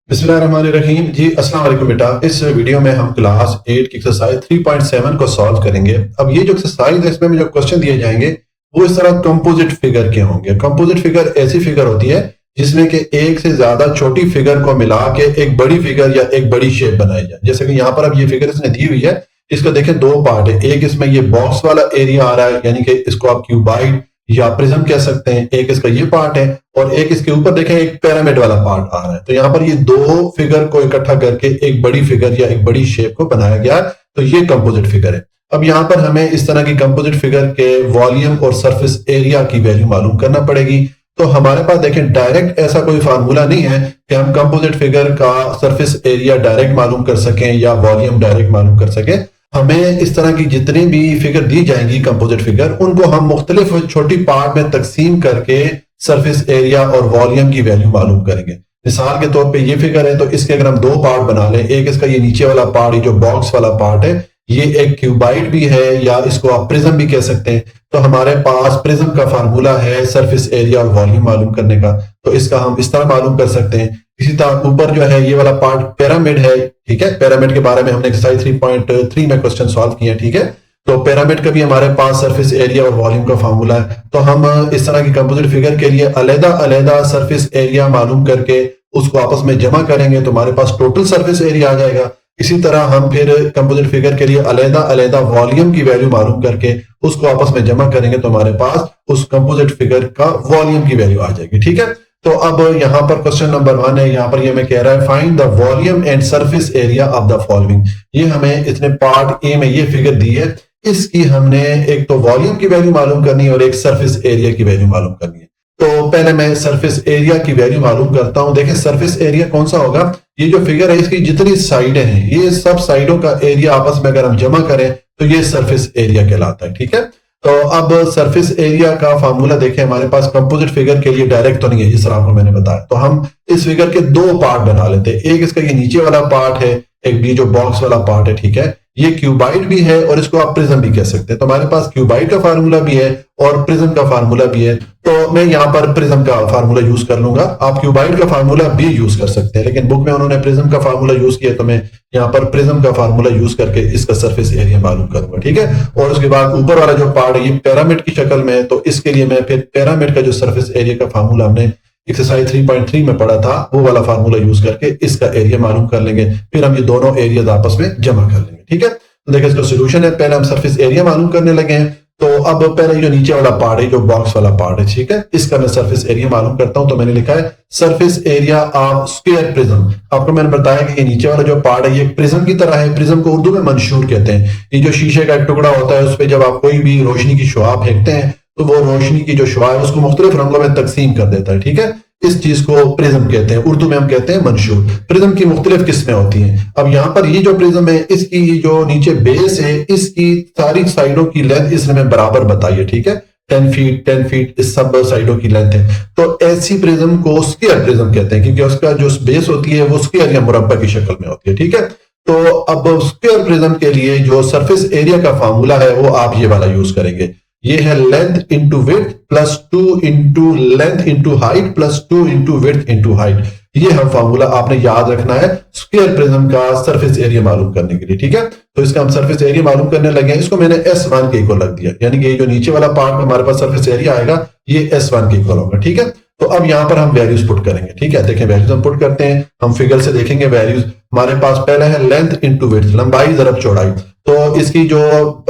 बिस्मिल्लाहिर्रहमानिर्रहीम जी। अस्सलाम वालेकुम बेटा। इस वीडियो में हम क्लास 8 की एक्सरसाइज 3.7 को सॉल्व करेंगे। अब ये जो एक्सरसाइज है इसमें जो क्वेश्चन दिए जाएंगे वो इस तरह कंपोजिट फिगर के होंगे। कंपोजिट फिगर ऐसी फिगर होती है जिसमें कि एक से ज्यादा छोटी फिगर को मिला के एक बड़ी फिगर या एक बड़ी शेप बनाई जाए। जैसे कि यहाँ पर अब ये फिगर इसने दी हुई है, इसको देखें दो पार्ट है। एक इसमें ये बॉक्स वाला एरिया आ रहा है, यानी कि इसको आप क्यूबाइड या प्रिज्म कह सकते हैं। एक इसका ये पार्ट है और एक इसके ऊपर देखें एक पिरामिड वाला पार्ट आ रहा है। तो यहाँ पर ये दो फिगर को इकट्ठा करके एक बड़ी फिगर या एक बड़ी शेप को बनाया गया है, तो ये कंपोजिट फिगर है। अब यहाँ पर हमें इस तरह की कंपोजिट फिगर के वॉल्यूम और सरफेस एरिया की वैल्यू मालूम करना पड़ेगी। तो हमारे पास देखें डायरेक्ट ऐसा कोई फार्मूला नहीं है कि हम कंपोजिट फिगर का सरफेस एरिया डायरेक्ट मालूम कर सकें या वॉल्यूम डायरेक्ट मालूम कर सकें। हमें इस तरह की जितनी भी फिगर दी जाएंगी कंपोजिट फिगर, उनको हम मुख्तलिफ छोटी पार्ट में तकसीम करके सरफेस एरिया और वॉल्यूम की वैल्यू मालूम करेंगे। मिसाल के तौर पे ये फिगर है तो इसके अगर हम दो पार्ट बना लें, एक इसका ये नीचे वाला पार्ट, ये जो बॉक्स वाला पार्ट है, ये एक क्यूबाइड भी है या इसको आप प्रिज्म भी कह सकते हैं। तो हमारे पास प्रिज्म का फार्मूला है सरफेस एरिया और वॉल्यूम मालूम करने का, तो इसका हम इस तरह मालूम कर सकते हैं। इसी तरह ऊपर जो है ये वाला पार्ट पिरामिड है, ठीक है। पिरामिड के बारे में हमने एक्सरसाइज 3.3 में क्वेश्चन सॉल्व किया, ठीक है। तो पिरामिड का भी हमारे पास सरफेस एरिया और वॉल्यूम का फार्मूला है। तो हम इस तरह की कंपोजिट फिगर के लिए अलग अलग सरफेस एरिया मालूम करके उसको आपस में जमा करेंगे तो हमारे पास टोटल सरफेस एरिया आ जाएगा। इसी तरह हम फिर कंपोजिट फिगर के लिए अलग वॉल्यूम की वैल्यू मालूम करके उसको आपस में जमा करेंगे तो हमारे पास उस कंपोजिट फिगर का वॉल्यूम की वैल्यू आ जाएगी, ठीक है। तो अब यहाँ पर क्वेश्चन नंबर 1 है, यहाँ पर ये हमें कह रहा है find the volume and surface area of the following. ये हमें इसने पार्ट ए में ये फिगर दी है, इसकी हमने एक तो वॉल्यूम की वैल्यू मालूम करनी है और एक सरफेस एरिया की वैल्यू मालूम करनी है। तो पहले मैं सरफेस एरिया की वैल्यू मालूम करता हूं। देखें सरफेस एरिया कौन सा होगा, ये जो फिगर है इसकी जितनी साइडें हैं, ये सब साइडों का एरिया आपस में अगर हम जमा करें तो ये सरफेस एरिया कहलाता है, ठीक है। तो अब सरफेस एरिया का फार्मूला देखें, हमारे पास कंपोजिट फिगर के लिए डायरेक्ट तो नहीं है जिस तरह आपको मैंने बताया। तो हम इस फिगर के दो पार्ट बना लेते हैं। एक इसका ये नीचे वाला पार्ट है, एक ये जो बॉक्स वाला पार्ट है, ठीक है। ये क्यूबाइड भी है और इसको आप प्रिज्म भी कह सकते हैं। तो हमारे पास क्यूबाइड का फार्मूला भी है और प्रिज्म का फार्मूला भी है, तो मैं यहाँ पर प्रिज्म का फार्मूला यूज कर लूंगा। आप क्यूबाइड का फार्मूला भी यूज कर सकते हैं, लेकिन बुक में उन्होंने प्रिज्म का फार्मूला यूज किया, तो मैं यहाँ पर प्रिज्म का फार्मूला यूज करके इसका सरफेस एरिया मालूम करूंगा, ठीक है। और उसके बाद ऊपर वाला जो पार्ट है ये पिरामिड की शक्ल में है, तो इसके लिए मैं फिर पिरामिड का जो सरफेस एरिया का फार्मूला हमने एक्सरसाइज 3.3 में पढ़ा था वो वाला फार्मूला यूज करके इसका एरिया मालूम कर लेंगे। फिर हम ये दोनों एरियाज आपस में जमा कर लेंगे, ठीक है। तो देखिए इसका सोल्यूशन है, पहले हम सरफेस एरिया मालूम करने लगे हैं। तो अब पहले जो नीचे वाला पार्ट है, जो बॉक्स वाला पार्ट है, ठीक है, इसका मैं सरफेस एरिया मालूम करता हूं। तो मैंने लिखा है surface area of square prism. आपको मैंने बताया कि ये नीचे वाला जो पार्ट है ये प्रिज्म की तरह है। प्रिज्म को उर्दू में मंशूर कहते हैं। ये जो शीशे का एक टुकड़ा होता है उस पर जब आप कोई भी रोशनी की शुआ फेंकते हैं तो वो रोशनी की जो शुआ है उसको मुख्तलिफ रंगों में तकसीम कर देता है, ठीक है। इस चीज को प्रिज्म कहते हैं, उर्दू में हम कहते हैं मंशूर। प्रिज्म की मुख्तलिफ किस्में होती हैं। अब यहाँ पर ये जो प्रिज्म है इसकी जो नीचे बेस है इसकी सारी साइडों की लेंथ इसने में बराबर बताई है, ठीक है। 10 फीट इस सब साइडों की लेंथ है। तो ऐसी प्रिज्म को स्क्वायर प्रिज्म कहते हैं क्योंकि उसका जो बेस होती है वो स्क्वायर या मुरब्बा की शक्ल में होती है, ठीक है। तो अब स्क्वायर प्रिज्म के लिए जो सरफेस एरिया का फार्मूला है वो आप ये वाला यूज करेंगे। ये है length into width plus 2 into length into height plus 2 into width into height. ये हम फार्मूला आपने याद रखना है स्क्वायर प्रिज्म का सरफेस एरिया मालूम करने के लिए, ठीक है। तो इसका हम सरफेस एरिया मालूम करने लगे हैं। इसको मैंने S1 के इक्वल रख दिया, यानी कि ये जो नीचे वाला पार्ट में हमारे पास सरफेस एरिया आएगा ये S1 के इक्वल होगा, ठीक है। तो अब यहाँ पर हम वैल्यूज पुट करेंगे, ठीक है। देखें वैल्यूज हम पुट करते हैं, हम फिगर से देखेंगे वैल्यूज। हमारे पास पहला है लेंथ इंटू विड्थ, लंबाई जरब चौड़ाई। तो इसकी जो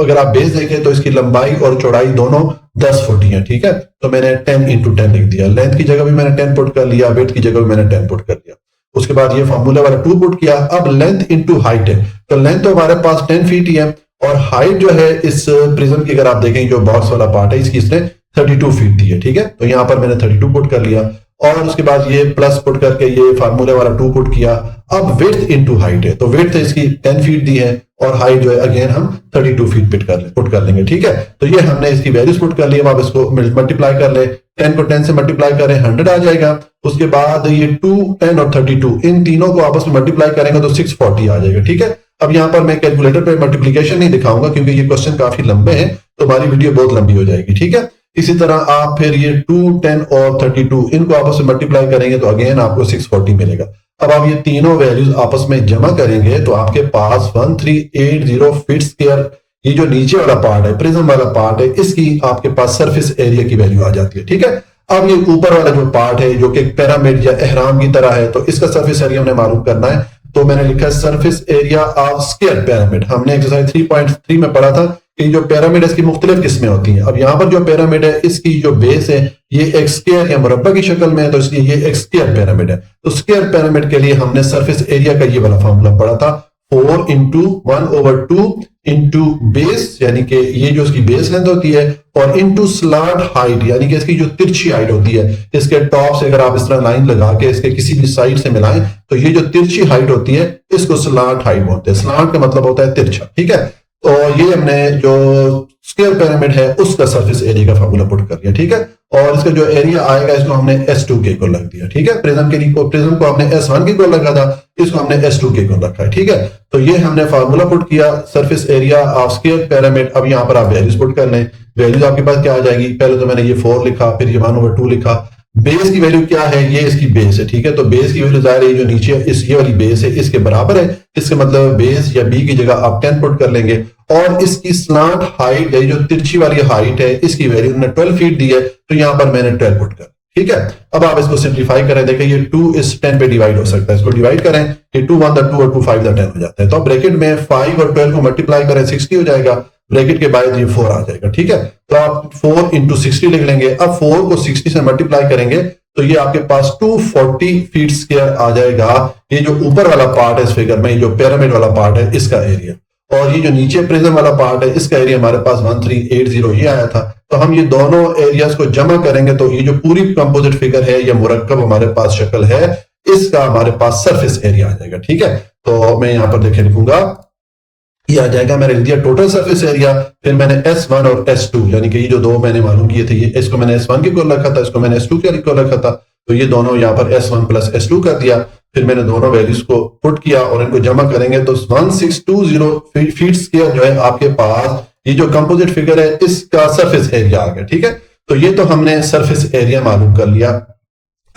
अगर आप बेस देखें तो इसकी लंबाई और चौड़ाई दोनों 10 फुट ही है, ठीक है। तो मैंने 10 इंटू 10 लिख दिया। लेंथ की जगह भी मैंने 10 पुट कर लिया, विड्थ की जगह भी मैंने 10 पुट कर लिया। उसके बाद ये फार्मूला वाला 2 पुट किया। अब लेंथ इंटू हाइट है, तो लेंथ तो हमारे पास 10 फीट ही है और हाइट जो है इस प्रिज्म की अगर आप देखेंगे जो बॉक्स वाला पार्ट है इसकी इसने 32 फीट दी है, ठीक है। तो यहाँ पर मैंने 32 पुट कर लिया और उसके बाद ये प्लस पुट करके ये फार्मूले वाला 2 पुट किया। अब विड्थ इंटू हाइट है, तो विड्थ इसकी 10 फीट दी है और हाइट जो है अगेन हम 32 फीट पुट कर लेंगे, ठीक है। तो ये हमने इसकी वैल्यूज पुट कर ली। अब आप इसको मल्टीप्लाई कर ले, 10 को 10 से मल्टीप्लाई करें 100 आ जाएगा। उसके बाद ये 2, 10 और 32 इन तीनों को आपस में मल्टीप्लाई करेंगे तो 640 आ जाएगा, ठीक है। अब यहाँ पर मैं कैलकुलेटर पे मल्टीप्लीकेशन नहीं दिखाऊंगा क्योंकि ये क्वेश्चन काफी लंबे हैं, तो हमारी वीडियो बहुत लंबी हो जाएगी, ठीक है। इसी तरह आप फिर ये 2, 10 और 32 इनको आपस में मल्टीप्लाई करेंगे तो अगेन आपको 640 मिलेगा। अब आप ये तीनों वैल्यूज आपस में जमा करेंगे तो आपके पास 1380 फीट स्क्वायर, ये जो नीचे वाला पार्ट है, प्रिज्म वाला पार्ट है, इसकी आपके पास सरफेस एरिया की वैल्यू आ जाती है। ठीक है, अब ये ऊपर वाला जो पार्ट है जो कि पिरामिड या एहराम की तरह है, तो इसका सरफेस एरिया हमने मालूम करना है। तो मैंने लिखा है surface area of square pyramid. हमने एक्सरसाइज 3.3 में पढ़ा था कि जो पिरामिड है इसकी मुख्तलिफ किस्में होती हैं। अब यहाँ पर जो पिरामिड है इसकी जो बेस है ये एक स्क्वायर या मुरब्बा की शक्ल में है, तो इसलिए ये एक स्क्वायर पिरामिड है। तो स्क्वायर पिरामिड के लिए हमने सरफेस एरिया का ये वाला फॉर्मूला पढ़ा था, 4 इंटू 1/2 इंटू बेस, यानी कि ये जो इसकी बेस लेंथ होती है, और इंटू स्लांट हाइट, यानी कि इसकी जो तिरछी हाइट होती है, इसके टॉप से अगर आप इस तरह लाइन लगा के इसके किसी भी साइड से मिलाएं तो ये जो तिरछी हाइट होती है इसको स्लांट हाइट बोलते हैं। स्लांट का मतलब होता है तिरछा। ठीक है, तो ये हमने जो स्क्वायर पिरामिड है उसका सरफेस एरिया का फार्मूला पुट कर दिया। ठीक है, और इसका जो एरिया आएगा इसको हमने S2K को लग दिया। ठीक है, प्रिज्म के लिए प्रिज्म को हमने S1K को लगा था, इसको हमने S2K को रखा है। ठीक है, तो ये हमने फार्मूला पुट किया surface area of square pyramid. अब यहाँ पर आप वैल्यूज पुट कर लें। वैल्यूज आपके पास क्या आ जाएगी, पहले तो मैंने ये 4 लिखा, फिर ये 1/2 लिखा। बेस की वैल्यू क्या है, ये इसकी बेस है। ठीक है, तो बेस की वैल्यू जाहिर है जो नीचे इस ये वाली बेस है इसके बराबर है, इसके मतलब बेस या बी की जगह आप 10 पुट कर लेंगे। और इसकी स्लांट हाइट है, जो तिरछी वाली हाइट है, इसकी वैल्यू ने 12 फीट दी है, तो यहां पर मैंने 12 पुट कर। ठीक है, अब आप इसको सिंप्लीफाई करें, देखें ये 2 इस 10 पे डिवाइड हो सकता है, इसको डिवाइड करें, ये 2 1 2 और 2 5 10 हो जाता है। तो ब्रैकेट में 5 और 12 को मल्टीप्लाई करें 60 हो जाएगा, ब्रैकेट के बाद ये 4 आ जाएगा। ठीक है, तो आप 4 इंटू 60 लिख लेंगे। अब 4 को 60 से मल्टीप्लाई करेंगे तो ये आपके पास 240 फीट स्क्वायर आ जाएगा। ये जो ऊपर वाला पार्ट है इस फिगर में, ये जो पिरामिड वाला पार्ट है इसका एरिया, और ये जो नीचे प्रिज्म वाला पार्ट है इसका एरिया हमारे पास 1380 ये आया था। तो हम ये दोनों एरियाज को जमा करेंगे तो ये जो पूरी कंपोजिट फिगर है या मुरक्कब हमारे पास शक्ल है, इसका हमारे पास सरफेस एरिया आ जाएगा। ठीक है, तो मैं यहां पर देखे लिखूंगा, ये आ जाएगा, मैंने लिख दिया टोटल सरफेस एरिया, फिर मैंने S1 और S2 यानी कि ये जो दो मैंने मालूम किए थे, ये इसको मैंने S1 के को रखा था, इसको मैंने S2 के को रखा था, तो ये दोनों यहाँ पर S1 प्लस S2 कर दिया। फिर मैंने दोनों वैल्यूज को पुट किया और इनको जमा करेंगे तो 1620 फीट स्क्वायर जो है आपके पास ये जो कंपोजिट फिगर है इसका सरफेस एरिया आ गया। ठीक है, तो ये तो हमने सरफेस एरिया मालूम कर लिया।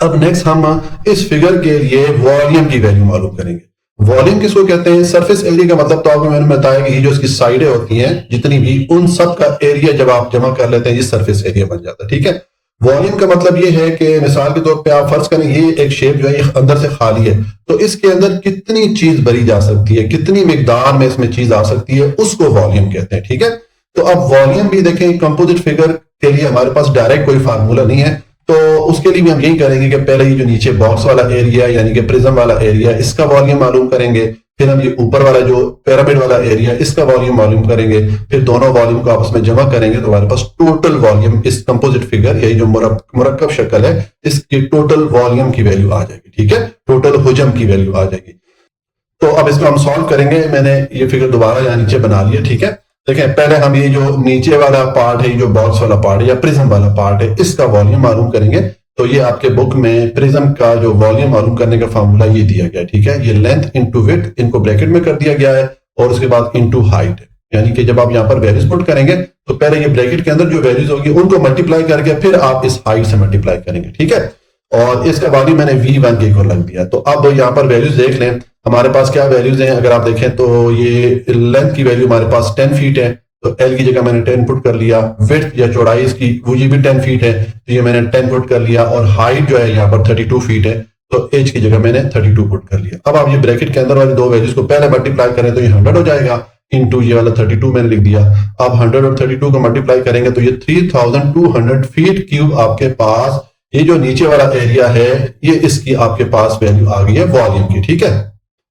अब नेक्स्ट हम इस फिगर के लिए वॉल्यूम की वैल्यू मालूम करेंगे। वॉल्यूम किसको कहते हैं, सरफेस एरिया का मतलब तो आपको मैंने बताया कि ये जो इसकी साइडें होती हैं जितनी भी, उन सब का एरिया जब आप जमा कर लेते हैं ये सरफेस एरिया बन जाता है। ठीक है, वॉल्यूम का मतलब ये है कि मिसाल के तौर पे आप फर्ज करें ये एक शेप जो है ये अंदर से खाली है, तो इसके अंदर कितनी चीज भरी जा सकती है, कितनी मिकदार में इसमें चीज आ सकती है, उसको वॉल्यूम कहते हैं। ठीक है, तो अब वॉल्यूम भी देखें, कंपोजिट फिगर के लिए हमारे पास डायरेक्ट कोई फार्मूला नहीं है, तो उसके लिए भी हम यही करेंगे कि पहले ये जो नीचे बॉक्स वाला एरिया यानी कि प्रिज्म वाला एरिया इसका वॉल्यूम मालूम करेंगे, फिर हम ये ऊपर वाला जो पिरामिड वाला एरिया इसका वॉल्यूम मालूम करेंगे, फिर दोनों वॉल्यूम को आपस में जमा करेंगे तो हमारे पास टोटल वॉल्यूम इस कंपोजिट फिगर यही जो मुरक्कब शक्ल है इसकी टोटल वॉल्यूम की वैल्यू आ जाएगी। ठीक है, टोटल हुजम की वैल्यू आ जाएगी। तो अब इसको हम सॉल्व करेंगे। मैंने ये फिगर दोबारा यहाँ नीचे बना लिया। ठीक है, देखें पहले हम ये जो नीचे वाला पार्ट है, जो बॉक्स वाला पार्ट है या प्रिज्म वाला पार्ट है, इसका वॉल्यूम मालूम करेंगे। तो ये आपके बुक में प्रिज्म का जो वॉल्यूम मालूम करने का फार्मूला ये दिया गया है। ठीक है, ये लेंथ इंटू विड्थ इनको ब्रैकेट में कर दिया गया है और उसके बाद इंटू हाइट, यानी कि जब आप यहाँ पर वैल्यूज पुट करेंगे तो पहले ये ब्रैकेट के अंदर जो वैल्यूज होगी उनको मल्टीप्लाई करके फिर आप इस हाइट से मल्टीप्लाई करेंगे। ठीक है, और इसका वॉल्यूम मैंने V1K को लग दिया। तो अब यहाँ पर वैल्यूज देख लें, हमारे पास क्या वैल्यूज हैं। अगर आप देखें तो ये लेंथ की वैल्यू हमारे पास 10 फीट है, तो L की जगह मैंने 10 पुट कर लिया। विड्थ या चौड़ाई इसकी वो ये भी 10 फीट है, तो ये मैंने 10 पुट कर लिया। और हाइट जो है यहाँ पर 32 फीट है, तो H की जगह मैंने 32 पुट कर लिया। अब आप ये ब्रैकेट के अंदर वाली दो वैल्यूज को पहले मल्टीप्लाई करें तो ये 100 हो जाएगा, इंटू ये वाला 32 मैंने लिख दिया। अब 100 और 32 को मल्टीप्लाई करेंगे तो ये 3200 फीट क्यूब आपके पास ये जो नीचे वाला एरिया है ये इसकी आपके पास वैल्यू आ गई है वॉल्यूम की। ठीक है,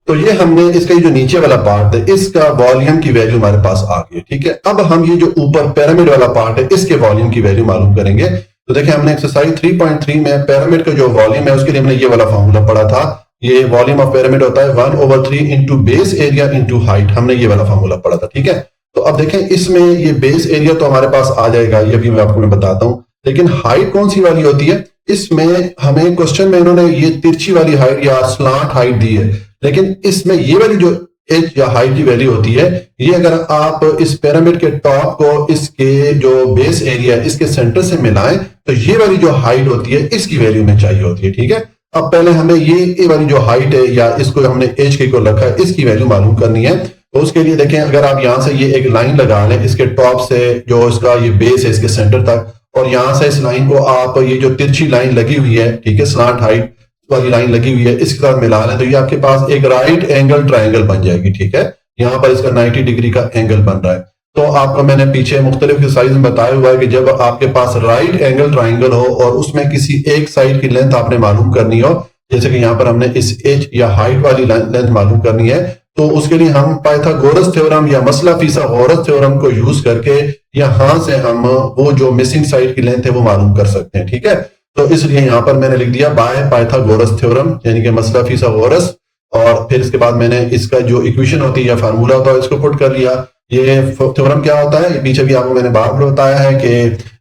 तो ये हमने इसका जो नीचे वाला पार्ट है इसका वॉल्यूम की वैल्यू हमारे पास आ गई है। ठीक है, अब हम ये जो ऊपर पिरामिड वाला पार्ट है इसके वॉल्यूम की वैल्यू मालूम करेंगे। तो देखिए हमने एक्सरसाइज 3.3 में पिरामिड का जो वॉल्यूम है उसके लिए हमने ये वाला फॉर्मूला पढ़ा था। ये वॉल्यूम ऑफ पिरामिड होता है 1/3 into base area into height, हमने ये वाला फॉर्मूला पढ़ा था। ठीक है, तो अब देखें इसमें ये बेस एरिया तो हमारे पास आ जाएगा, ये भी मैं आपको बताता हूँ, लेकिन हाइट कौन सी वाली होती है इसमें हमें क्वेश्चन में इन्होंने ये तिरछी वाली हाइट या स्लांट हाइट दी है, लेकिन इसमें ये वाली जो एच या हाइट की वैल्यू होती है ये अगर आप इस पिरामिड के टॉप को इसके जो बेस एरिया है इसके सेंटर से मिलाएं तो ये वाली जो हाइट होती है इसकी वैल्यू में चाहिए होती है। ठीक है, अब पहले हमें ये वाली जो हाइट है या इसको हमने एज के इक्वल रखा है, इसकी वैल्यू मालूम करनी है। तो उसके लिए देखें, अगर आप यहाँ से ये एक लाइन लगा लें, इसके टॉप से जो इसका ये बेस है इसके सेंटर तक, और यहाँ से इस लाइन को आप ये जो तिरछी लाइन लगी हुई है, ठीक है, स्लांट हाइट वाली लाइन लगी हुई है, इसके साथ मिला लें, तो ये आपके पास एक राइट एंगल ट्राइंगल बन जाएगी। ठीक है, यहाँ पर इसका 90 डिग्री का एंगल बन रहा है। तो आपको मैंने पीछे मुख्तलिफ साइज में बताया हुआ है कि जब आपके पास राइट एंगल ट्राइंगल हो और उसमें किसी एक साइड की लेंथ आपने मालूम करनी हो, जैसे कि यहाँ पर हमने इस एज या हाइट वाली लेंथ मालूम करनी है, तो उसके लिए हम पाइथागोरस थ्योरम या मसला फिसागोरस थ्योरम को यूज करके यहां से हम वो जो मिसिंग साइड की लेंथ है वो मालूम कर सकते हैं। ठीक है, तो इसलिए यहां पर मैंने लिख दिया बाय पाइथागोरस थ्योरम, यानी कि मसला फिसागोरस, और फिर इसके बाद मैंने इसका जो इक्वेशन होती है या फार्मूला होता है इसको पुट कर लिया। ये थ्योरम क्या होता है, ये पीछे भी आपको मैंने बार बार बताया है कि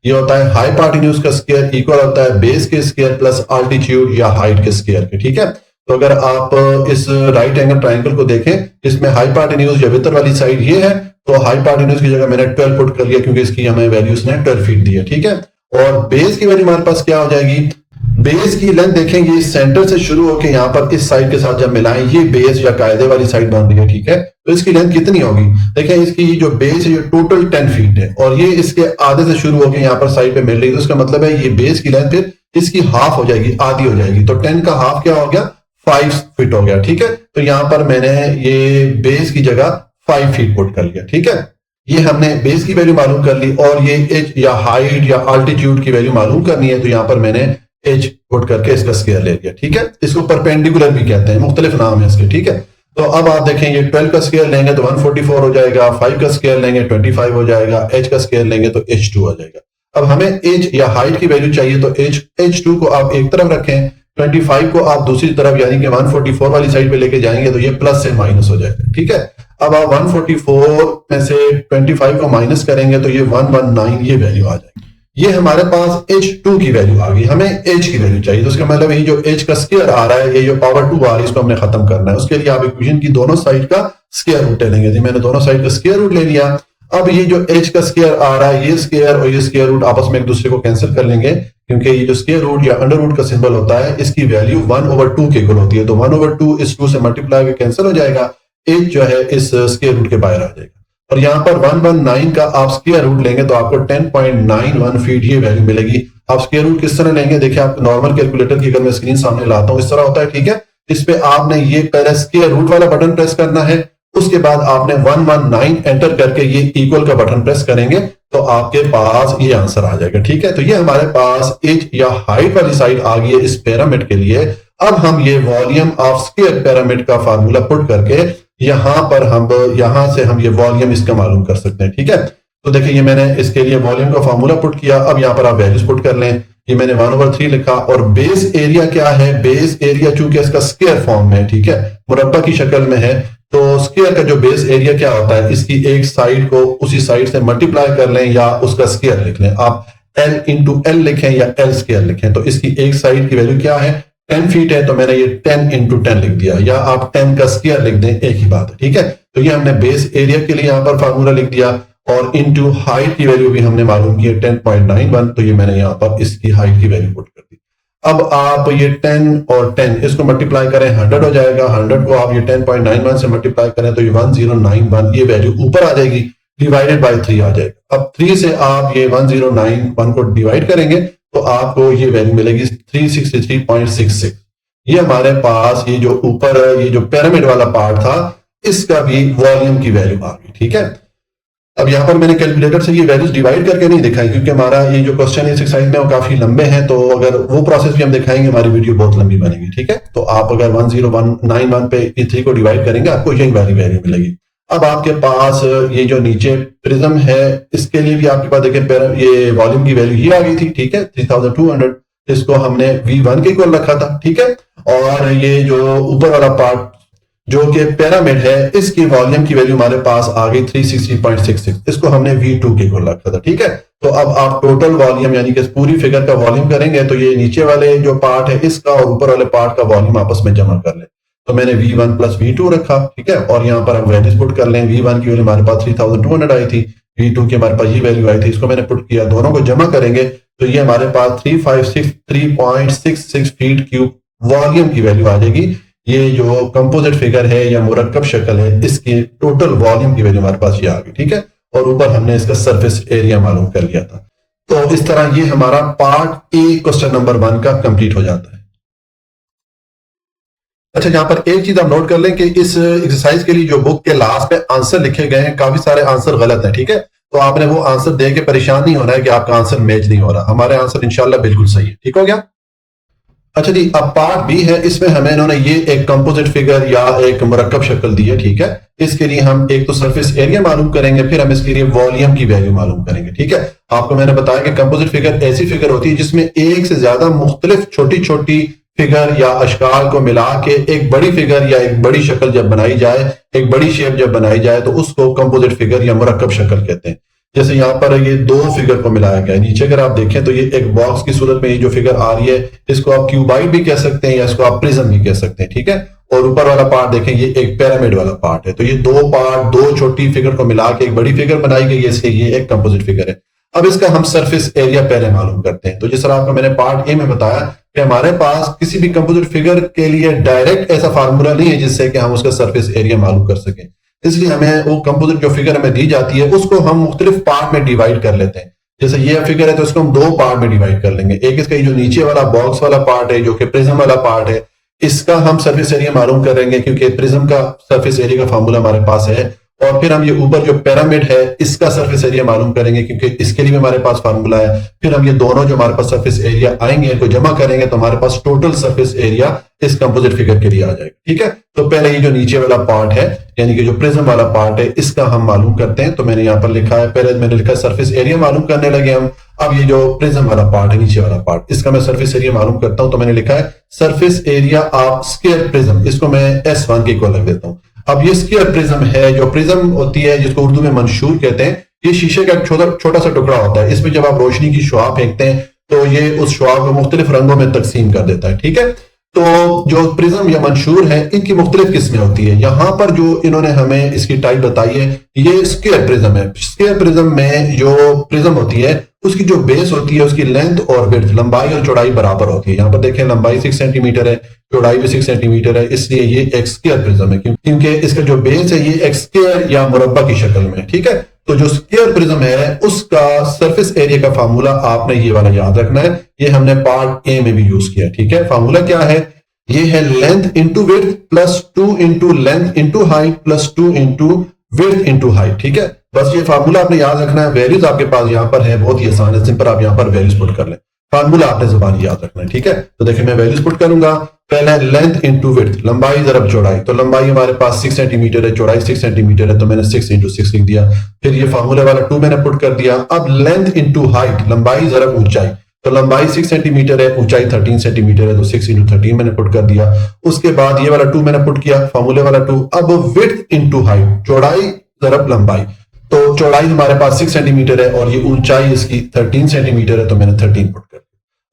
ये होता है हाइपोटेन्यूज का स्क्वायर इक्वल होता है बेस के स्क्वायर प्लस अल्टीट्यूड या हाइट के स्क्वायर के। ठीक है, तो अगर आप इस राइट एंगल ट्रायंगल को देखें, इसमें हाइपोटेन्यूज या वितर वाली साइड ये है, तो हाइपोटेन्यूज की जगह मैंने 12 पुट कर लिया क्योंकि इसकी हमें वैल्यूज ने 12 फीट दी है। ठीक है, और बेस की वैल्यू हमारे पास क्या हो जाएगी, बेस की लेंथ देखेंगे सेंटर से शुरू होकर यहाँ पर इस साइड के साथ जब मिलाएं, ये बेस या कायदे वाली साइड बन रही है। ठीक है, तो इसकी लेंथ कितनी होगी, देखिए इसकी जो बेस है ये टोटल 10 फीट है और ये इसके आधे से शुरू होकर यहाँ पर साइड पे मिल रही है, तो इसका मतलब है ये बेस की लेंथ फिर इसकी हाफ हो जाएगी, आधी हो जाएगी, तो 10 का हाफ क्या हो गया, 5 फीट हो गया। ठीक है, तो यहां पर मैंने ये बेस की जगह 5 फीट पुट कर लिया। ठीक है, ये हमने बेस की वैल्यू मालूम कर ली और ये एज या हाइट या अल्टीट्यूड की वैल्यू मालूम करनी है, तो यहां पर मैंने एज पुट करके इसका स्क्वायर ले लिया। ठीक है, इसको परपेंडिकुलर भी कहते हैं, मुख्तलिफ नाम है इसके। ठीक है, तो अब आप देखें ये 12 का स्क्वायर लेंगे तो 144 हो जाएगा, 5 का स्क्वायर लेंगे 25 हो जाएगा, एच का स्क्वायर लेंगे तो h2 हो जाएगा। अब हमें एज या हाइट की वैल्यू चाहिए, तो h2 को आप एक तरफ रखें, 25 को आप दूसरी तरफ यानी कि 144 वाली साइड पे लेके जाएंगे, तो ये प्लस से माइनस हो जाएगा। ठीक है, अब आप 144 में से 25 को माइनस करेंगे तो ये 119 ये वैल्यू आ जाएगी। ये हमारे पास h2 की वैल्यू आ गई, हमें h की वैल्यू चाहिए, तो इसका मतलब ये जो h का स्क्वायर आ रहा है, ये जो पावर 2 आ रही है, इसको हमने खत्म करना है। उसके लिए आप इक्वेशन की दोनों साइड का स्क्वायर रूट ले लेंगे। जी, मैंने दोनों साइड का स्क्वायर रूट ले लिया। अब ये जो h का स्क्वायर आ रहा है, ये स्क्वायर और ये स्क्वायर रूट आपस में एक दूसरे को कैंसिल कर लेंगे, क्योंकि ये जो स्क्वायर रूट या अंडर रूट का सिंबल होता है इसकी वैल्यू 1/2 के इक्वल होती है, तो 1/2 इस 2 से मल्टीप्लाई कैंसिल हो जाएगा, h जो है इस स्क्वायर रूट के बाहर आ जाएगा। और यहाँ पर 119 का आप स्क्वायर रूट लेंगे तो आपको 10.91 फीट ये वैल्यू मिलेगी। आप स्क्वायर रूट किस तरह लेंगे, देखिए आप नॉर्मल कैलकुलेटर की अगर मैं स्क्रीन सामने लाता हूं, इस तरह होता है। ठीक है, इस पे आपने ये पहले स्क्वायर रूट वाला बटन प्रेस करना है, उसके बाद आपने 119 एंटर करके ये इक्वल का बटन प्रेस करेंगे तो आपके पास ये आंसर आ जाएगा। ठीक है, तो ये हमारे पास एज या हाइट वाली साइड आ गई है इस पिरामिड के लिए। अब हम ये वॉल्यूम ऑफ स्क्वायर पिरामिड का फार्मूला पुट करके यहां पर यहां से हम ये वॉल्यूम इसका मालूम कर सकते हैं। ठीक है, तो देखिए ये मैंने इसके लिए वॉल्यूम का फार्मूला पुट किया। अब यहाँ पर आप वैल्यूज पुट कर लें, ये मैंने 1/3 लिखा, और बेस एरिया क्या है, बेस एरिया चूंकि इसका स्क्वायर फॉर्म में, ठीक है, मुरब्बा की शक्ल में है, तो स्क्वायर का जो बेस एरिया क्या होता है, इसकी एक साइड को उसी साइड से मल्टीप्लाई कर लें या उसका स्क्वायर लिख लें। आप L इंटू एल लिखें या L स्क्वायर लिखें, तो इसकी एक साइड की वैल्यू क्या है, 10 फीट है, तो मैंने ये 10 इंटू 10 लिख दिया, या आप 10 का स्क्वायर लिख दें, एक ही बात है। ठीक है, तो ये हमने बेस एरिया के लिए यहाँ पर फार्मूला लिख दिया, और इंटू हाइट की वैल्यू भी हमने मालूम की है 10.91, तो ये मैंने यहाँ पर इसकी हाइट की वैल्यू पुट कर दी। अब आप ये 10 और 10 इसको मल्टीप्लाई करें, 100 हो जाएगा, 100 को आप ये 10.91 से मल्टीप्लाई करें तो ये 1091 ये वैल्यू ऊपर आ जाएगी, डिवाइडेड बाय 3 आ जाएगा। अब 3 से आप ये 1091 को डिवाइड करेंगे तो आपको ये वैल्यू मिलेगी 363.66। ये हमारे पास ये जो ऊपर ये जो पिरामिड वाला पार्ट था इसका भी वॉल्यूम की वैल्यू आ गई। ठीक है, अब यहाँ पर मैंने कैलकुलेटर से ये वैल्यूज डिवाइड करके नहीं दिखाई, क्योंकि हमारा ये जो क्वेश्चन है इस एक्सरसाइज में वो काफी लंबे हैं, तो अगर वो प्रोसेस भी हम दिखाएंगे हमारी वीडियो बहुत लंबी बनेगी। ठीक है, तो आप अगर 10191 पे ये 3 को डिवाइड करेंगे आपको यही वाली वैल्यू मिलेगी। अब आपके पास ये जो नीचे प्रिज्म है इसके लिए भी आपके पास देखिए ये वॉल्यूम की वैल्यू ये आ गई थी। ठीक है, 3200, इसको हमने V1 के इक्वल रखा था। ठीक है, और ये जो ऊपर वाला पार्ट जो कि पिरामिड है इसकी वॉल्यूम की वैल्यू हमारे पास आ गई 360.66, इसको हमने V2 के इक्वल रखा था। ठीक है, तो अब आप टोटल वॉल्यूम यानी कि पूरी फिगर का वॉल्यूम करेंगे तो ये नीचे वाले जो पार्ट है इसका और ऊपर वाले पार्ट का वॉल्यूम आपस में जमा कर लें, तो मैंने V1 प्लस V2 रखा। ठीक है, और यहाँ पर हम वैल्यूज पुट कर लें, V1 की वैल्यू हमारे पास 3200 आई थी, V2 की हमारे पास ये वैल्यू आई थी, इसको मैंने पुट किया, दोनों को जमा करेंगे तो ये हमारे पास 3563.66 फीट क्यूब वॉल्यूम की वैल्यू आ जाएगी। ये जो कंपोजिट फिगर है या मुरक्कब शक्ल है, इसकी टोटल वॉल्यूम की वैल्यू हमारे पास ये आ गई, ठीक है। और ऊपर हमने इसका सरफेस एरिया मालूम कर लिया था। तो इस तरह ये हमारा पार्ट ए क्वेश्चन नंबर 1 का कंप्लीट हो जाता है। अच्छा, यहाँ पर एक चीज आप नोट कर लें कि इस एक्सरसाइज के लिए जो बुक के लास्ट में आंसर लिखे गए हैं, काफी सारे आंसर गलत हैं, ठीक है। तो आपने वो आंसर दे के परेशान नहीं होना है कि आपका आंसर मैच नहीं हो रहा। हमारे आंसर इंशाल्लाह बिल्कुल सही है, ठीक हो गया। अच्छा जी, अब पार्ट बी है। इसमें हमें इन्होंने ये एक कंपोजिट फिगर या एक मुरक्कब शक्ल दी है, ठीक है। इसके लिए हम एक तो सरफेस एरिया मालूम करेंगे, फिर हम इसके लिए वॉल्यूम की वैल्यू मालूम करेंगे, ठीक है। आपको मैंने बताया कि कंपोजिट फिगर ऐसी फिगर होती है जिसमें एक से ज्यादा मुख्तलिफ छोटी छोटी फिगर या अशकाल को मिला के एक बड़ी फिगर या एक बड़ी शक्ल जब बनाई जाए, एक बड़ी शेप जब बनाई जाए, तो उसको कंपोजिट फिगर या मुरक्कब शक्ल कहते हैं। जैसे यहाँ पर ये दो फिगर को मिलाया गया है। नीचे अगर आप देखें तो ये एक बॉक्स की सूरत में ये जो फिगर आ रही है, इसको आप क्यूबाइड भी कह सकते हैं या इसको आप प्रिज्म भी कह सकते हैं, ठीक है। और ऊपर वाला पार्ट देखें, ये एक पिरामिड वाला पार्ट है। तो ये दो पार्ट, दो छोटी फिगर को मिला के एक बड़ी फिगर बनाई गई है, इसलिए ये एक कंपोजिट फिगर है। अब इसका हम सरफेस एरिया पहले मालूम करते हैं। तो जिस तरह आपको मैंने पार्ट ए में बताया कि हमारे पास किसी भी कंपोजिट फिगर के लिए डायरेक्ट ऐसा फार्मूला नहीं है जिससे कि हम उसका सरफेस एरिया मालूम कर सकें। इसलिए हमें वो कंपोजिट जो फिगर हमें दी जाती है उसको हम मुख्तलिफ पार्ट में डिवाइड कर लेते हैं। जैसे ये फिगर है तो इसको हम दो पार्ट में डिवाइड कर लेंगे। एक इसका जो नीचे वाला बॉक्स वाला पार्ट है, जो कि प्रिज्म वाला पार्ट है, इसका हम सरफेस एरिया मालूम करेंगे क्योंकि प्रिज्म का सरफेस एरिया का फार्मूला हमारे पास है। और फिर हम ये ऊपर जो पिरामिड है इसका सरफेस एरिया मालूम करेंगे क्योंकि इसके लिए भी हमारे पास फार्मूला है। फिर हम ये दोनों जो हमारे पास सरफेस एरिया आएंगे इनको जमा करेंगे तो हमारे पास टोटल सरफेस एरिया इस कंपोजिट फिगर के लिए आ जाएगा, ठीक है। तो पहले ये जो नीचे वाला पार्ट है यानी कि जो प्रिज्म वाला पार्ट है इसका हम मालूम करते हैं। तो मैंने यहाँ पर लिखा है, पहले मैंने लिखा सरफेस एरिया मालूम करने लगे हम। अब ये जो प्रिज्म वाला पार्ट है, नीचे वाला पार्ट, इसका मैं सरफेस एरिया मालूम करता हूं। तो मैंने लिखा है surface area of square prism, इसको मैं S1 के इक्वल रख देता हूं। अब ये स्क्वायर प्रिज्म है, जो प्रिज्म होती है जिसको उर्दू में मंशूर कहते हैं, ये शीशे का एक छोटा सा टुकड़ा होता है। इसमें जब आप रोशनी की शुआ फेंकते हैं तो ये उस शुआ को मुख्तलिफ रंगों में तकसीम कर देता है, ठीक है। तो जो प्रिज्म या मंशूर है इनकी मुख्तलिफ किस्में होती है। यहां पर जो इन्होंने हमें इसकी टाइप बताई है ये स्क्वायर प्रिज्म है। स्क्वायर प्रिज्म में जो प्रिज्म होती है उसकी जो बेस होती है उसकी लेंथ और विड्थ, लंबाई और चौड़ाई बराबर होती है। यहाँ पर देखें लंबाई 6 सेंटीमीटर है, चौड़ाई भी 6 सेंटीमीटर है, इसलिए ये एक स्क्वायर प्रिज्म है क्योंकि इसका जो बेस है ये एक स्क्वायर या मुरब्बा की शक्ल में, ठीक है। तो जो स्क्वायर प्रिज्म है उसका सरफेस एरिया का फार्मूला आपने ये वाला याद रखना है। ये हमने पार्ट ए में भी यूज किया, ठीक है। फार्मूला क्या है? ये है length into width plus 2 into length into height plus 2 into width into height, ठीक है। बस ये फार्मूला आपने याद रखना है। वैल्यूज आपके पास यहाँ पर है, बहुत ही आसान है, सिंपल। आप यहाँ पर वैल्यूज पुट कर लें, फार्मूला आपने जुबानी याद रखना है, ठीक है। तो देखिए मैं वैल्यूज पुट करूंगा। पहले लेंथ इंटू विड्थ, लंबाई जरब चौड़ाई। तो लंबाई हमारे पास 6 सेंटीमीटर है, चौड़ाई 6 सेंटीमीटर है, तो मैंने 6 इंटू 6 लिख दिया। फिर ये फार्मूले वाला 2 मैंने पुट कर दिया। अब लेंथ इंटू हाइट, लंबाई जरब ऊंचाई। तो लंबाई 6 सेंटीमीटर है, ऊंचाई 13 सेंटीमीटर है, तो 6 इंटू 13 मैंने पुट कर दिया। उसके बाद ये वाला 2 मैंने पुट किया, फार्मूले वाला 2। अब विड्थ इंटू हाइट, चौड़ाई जरब लंबाई। तो चौड़ाई हमारे पास 6 सेंटीमीटर है और ये ऊंचाई इसकी 13 सेंटीमीटर है, तो मैंने 13 पुट कर दिया।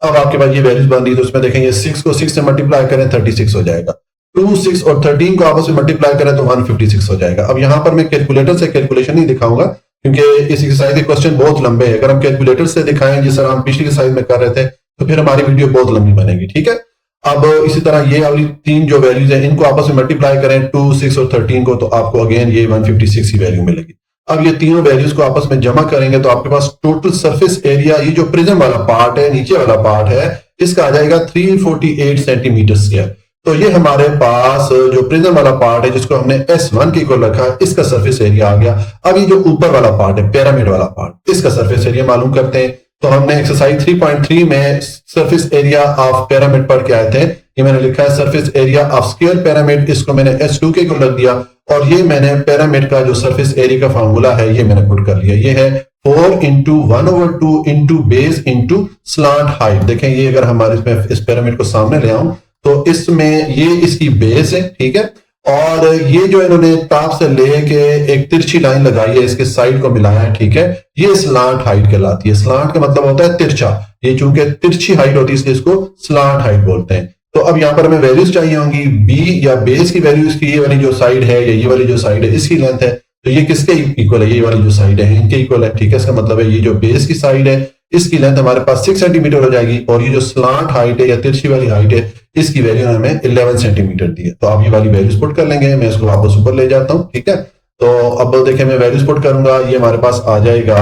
अब आपके पास ये वैल्यूज बन रही है, तो उसमें देखें ये 6 को 6 से मल्टीप्लाई करें 36 हो जाएगा। 2, 6 और 13 को आपस में मल्टीप्लाई करें तो 156 हो जाएगा। अब यहाँ पर मैं कैलकुलेटर से कैलकुलेशन नहीं दिखाऊंगा क्योंकि इस एक्सरसाइज के क्वेश्चन बहुत लंबे हैं। अगर हम कैलकुलेटर से दिखाएं जिस तरह हम पिछली एक्सरसाइज में कर रहे थे तो फिर हमारी वीडियो बहुत लंबी बनेगी, ठीक है। अब इसी तरह ये वाली 3 जो वैल्यूज हैं इनको आपस में मल्टीप्लाई करें 2, 6 और 13 को, तो आपको अगेन ये 156 की वैल्यू मिलेगी। अब ये तीनों वैल्यूज को आपस में जमा करेंगे तो आपके पास टोटल सरफेस एरिया, ये जो प्रिज्म वाला पार्ट है, नीचे वाला पार्ट है, इसका आ जाएगा 348 सेंटीमीटर स्क्वायर। तो ये हमारे पास जो प्रिज्म वाला पार्ट है जिसको हमने S1 के इक्वल रखा है, इसका सरफेस एरिया आ गया। अब ये जो ऊपर वाला पार्ट है, पिरामिड वाला पार्ट, इसका सरफेस एरिया मालूम करते हैं। तो हमने एक्सरसाइज 3.3 में सरफेस एरिया ऑफ पिरामिड पढ़ के आए थे। ये मैंने लिखा है surface area of square pyramid, इसको मैंने S2 के इक्वल रख दिया। और ये मैंने पिरामिड का जो सरफेस एरिया का फार्मूला है ये मैंने पुट कर लिया। ये है 4 into 1/2 into base into slant height. देखें ये अगर हमारे इसमें इस पिरामिड को सामने ले आऊं तो इसमें ये इसकी बेस है, ठीक है। और ये जो इन्होंने टॉप से लेके एक तिरछी लाइन लगाई है, इसके साइड को मिलाया है, ठीक है। ये स्लांट हाइट कहलाती है। स्लांट का मतलब होता है तिरछा। ये चूंकि तिरछी हाइट होती है इसलिए इसको स्लांट हाइट बोलते हैं। तो अब यहाँ पर हमें वैल्यूज चाहिए होंगी। बी या बेस की वैल्यू इसकी ये वाली जो साइड है या ये वाली जो साइड है इसकी लेंथ है, तो ये किसके इक्वल है? ये वाली जो साइड है इनके इक्वल है, ठीक है। इसका मतलब है ये जो बेस की साइड है इसकी लेंथ हमारे पास 6 सेंटीमीटर हो जाएगी, और ये जो स्लांट हाइट है या तिरछी वाली हाइट है, इसकी वैल्यू हमें 11 सेंटीमीटर दी है। तो आप ये वाली वैल्यूज पुट कर लेंगे। मैं इसको वापस ऊपर ले जाता हूँ, ठीक है। तो अब देखिए मैं वैल्यूज पुट करूंगा, ये हमारे पास आ जाएगा,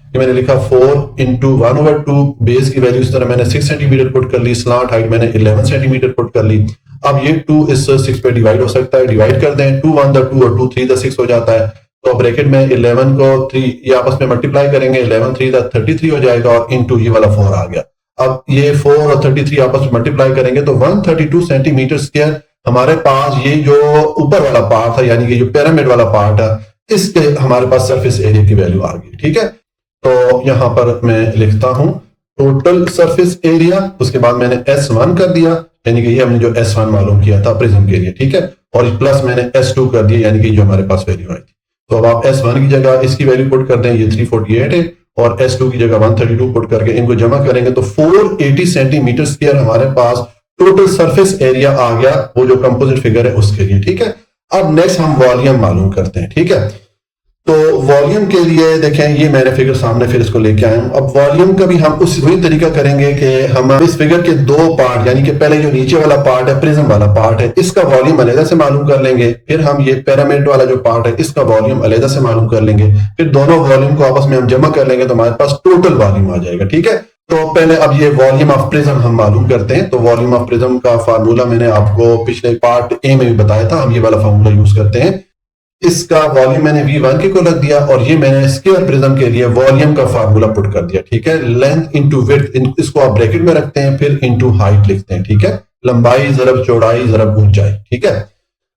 ये मैंने लिखा 4 इंटू 1/2, बेस की वैल्यू इस तरह मैंने 6 सेंटीमीटर पुट कर ली, स्लांट हाइट मैंने 11 सेंटीमीटर पुट कर ली। अब ये 2 इस 6 पे डिवाइड हो सकता है, डिवाइड कर दें, 2 1 2 और 2 3 6 हो जाता है। तो ब्रैकेट में 11 को 3 ये आपस में मल्टीप्लाई करेंगे, 11 3 33 हो जाएगा, और इंटू ये वाला 4 आ गया। अब ये 4 और 33 आपस में मल्टीप्लाई करेंगे तो 132 सेंटीमीटर स्क्वायर हमारे पास ये जो ऊपर वाला पार्ट है, यानी कि जो पिरामिड वाला पार्ट है, इसके हमारे पास सरफेस एरिया की वैल्यू आ गई, ठीक है। तो यहां पर मैं लिखता हूं टोटल सरफेस एरिया, उसके बाद मैंने S1 कर दिया, यानी कि ये हमने जो S1 मालूम किया था प्रिज्म के लिए, ठीक है, और प्लस मैंने S2 कर दिया, यानी कि जो हमारे पास वैल्यू आई थी। तो अब आप S1 की जगह इसकी वैल्यू पुट कर दें, ये 348 है, और S2 की जगह 132 पुट करके इनको जमा करेंगे तो 480 सेंटीमीटर स्क्वायर हमारे पास टोटल सरफेस एरिया आ गया, वो जो कंपोजिट फिगर है उसके लिए, ठीक है। अब नेक्स्ट हम वॉल्यूम मालूम करते हैं, ठीक है। तो वॉल्यूम के लिए देखें, ये मैंने फिगर सामने फिर इसको लेके आया हूं। अब वॉल्यूम का भी हम वही तरीका करेंगे कि हम इस फिगर के दो पार्ट, यानी कि पहले जो नीचे वाला पार्ट है, प्रिज्म वाला पार्ट है, इसका वॉल्यूम अलग से मालूम कर लेंगे, फिर हम ये पिरामिड वाला जो पार्ट है इसका वॉल्यूम अलग से मालूम कर लेंगे, फिर दोनों वॉल्यूम को आपस में हम जमा कर लेंगे तो हमारे पास टोटल वॉल्यूम आ जाएगा, ठीक है। तो पहले अब ये वॉल्यूम ऑफ प्रिज्म हम मालूम करते हैं। तो वॉल्यूम ऑफ प्रिज्म का फार्मूला मैंने आपको पिछले पार्ट ए में भी बताया था, हम ये वाला फार्मूला यूज करते हैं। इसका वॉल्यूम मैंने V1 को रख दिया, और ये मैंने स्क्वायर प्रिज्म के लिए वॉल्यूम का फार्मूला पुट कर दिया, ठीक है। लेंथ इंटू विड्थ, इसको आप ब्रैकेट में रखते हैं, फिर इंटू हाइट लिखते हैं, ठीक है। लंबाई जरब चौड़ाई जरब ऊंचाई, ठीक है।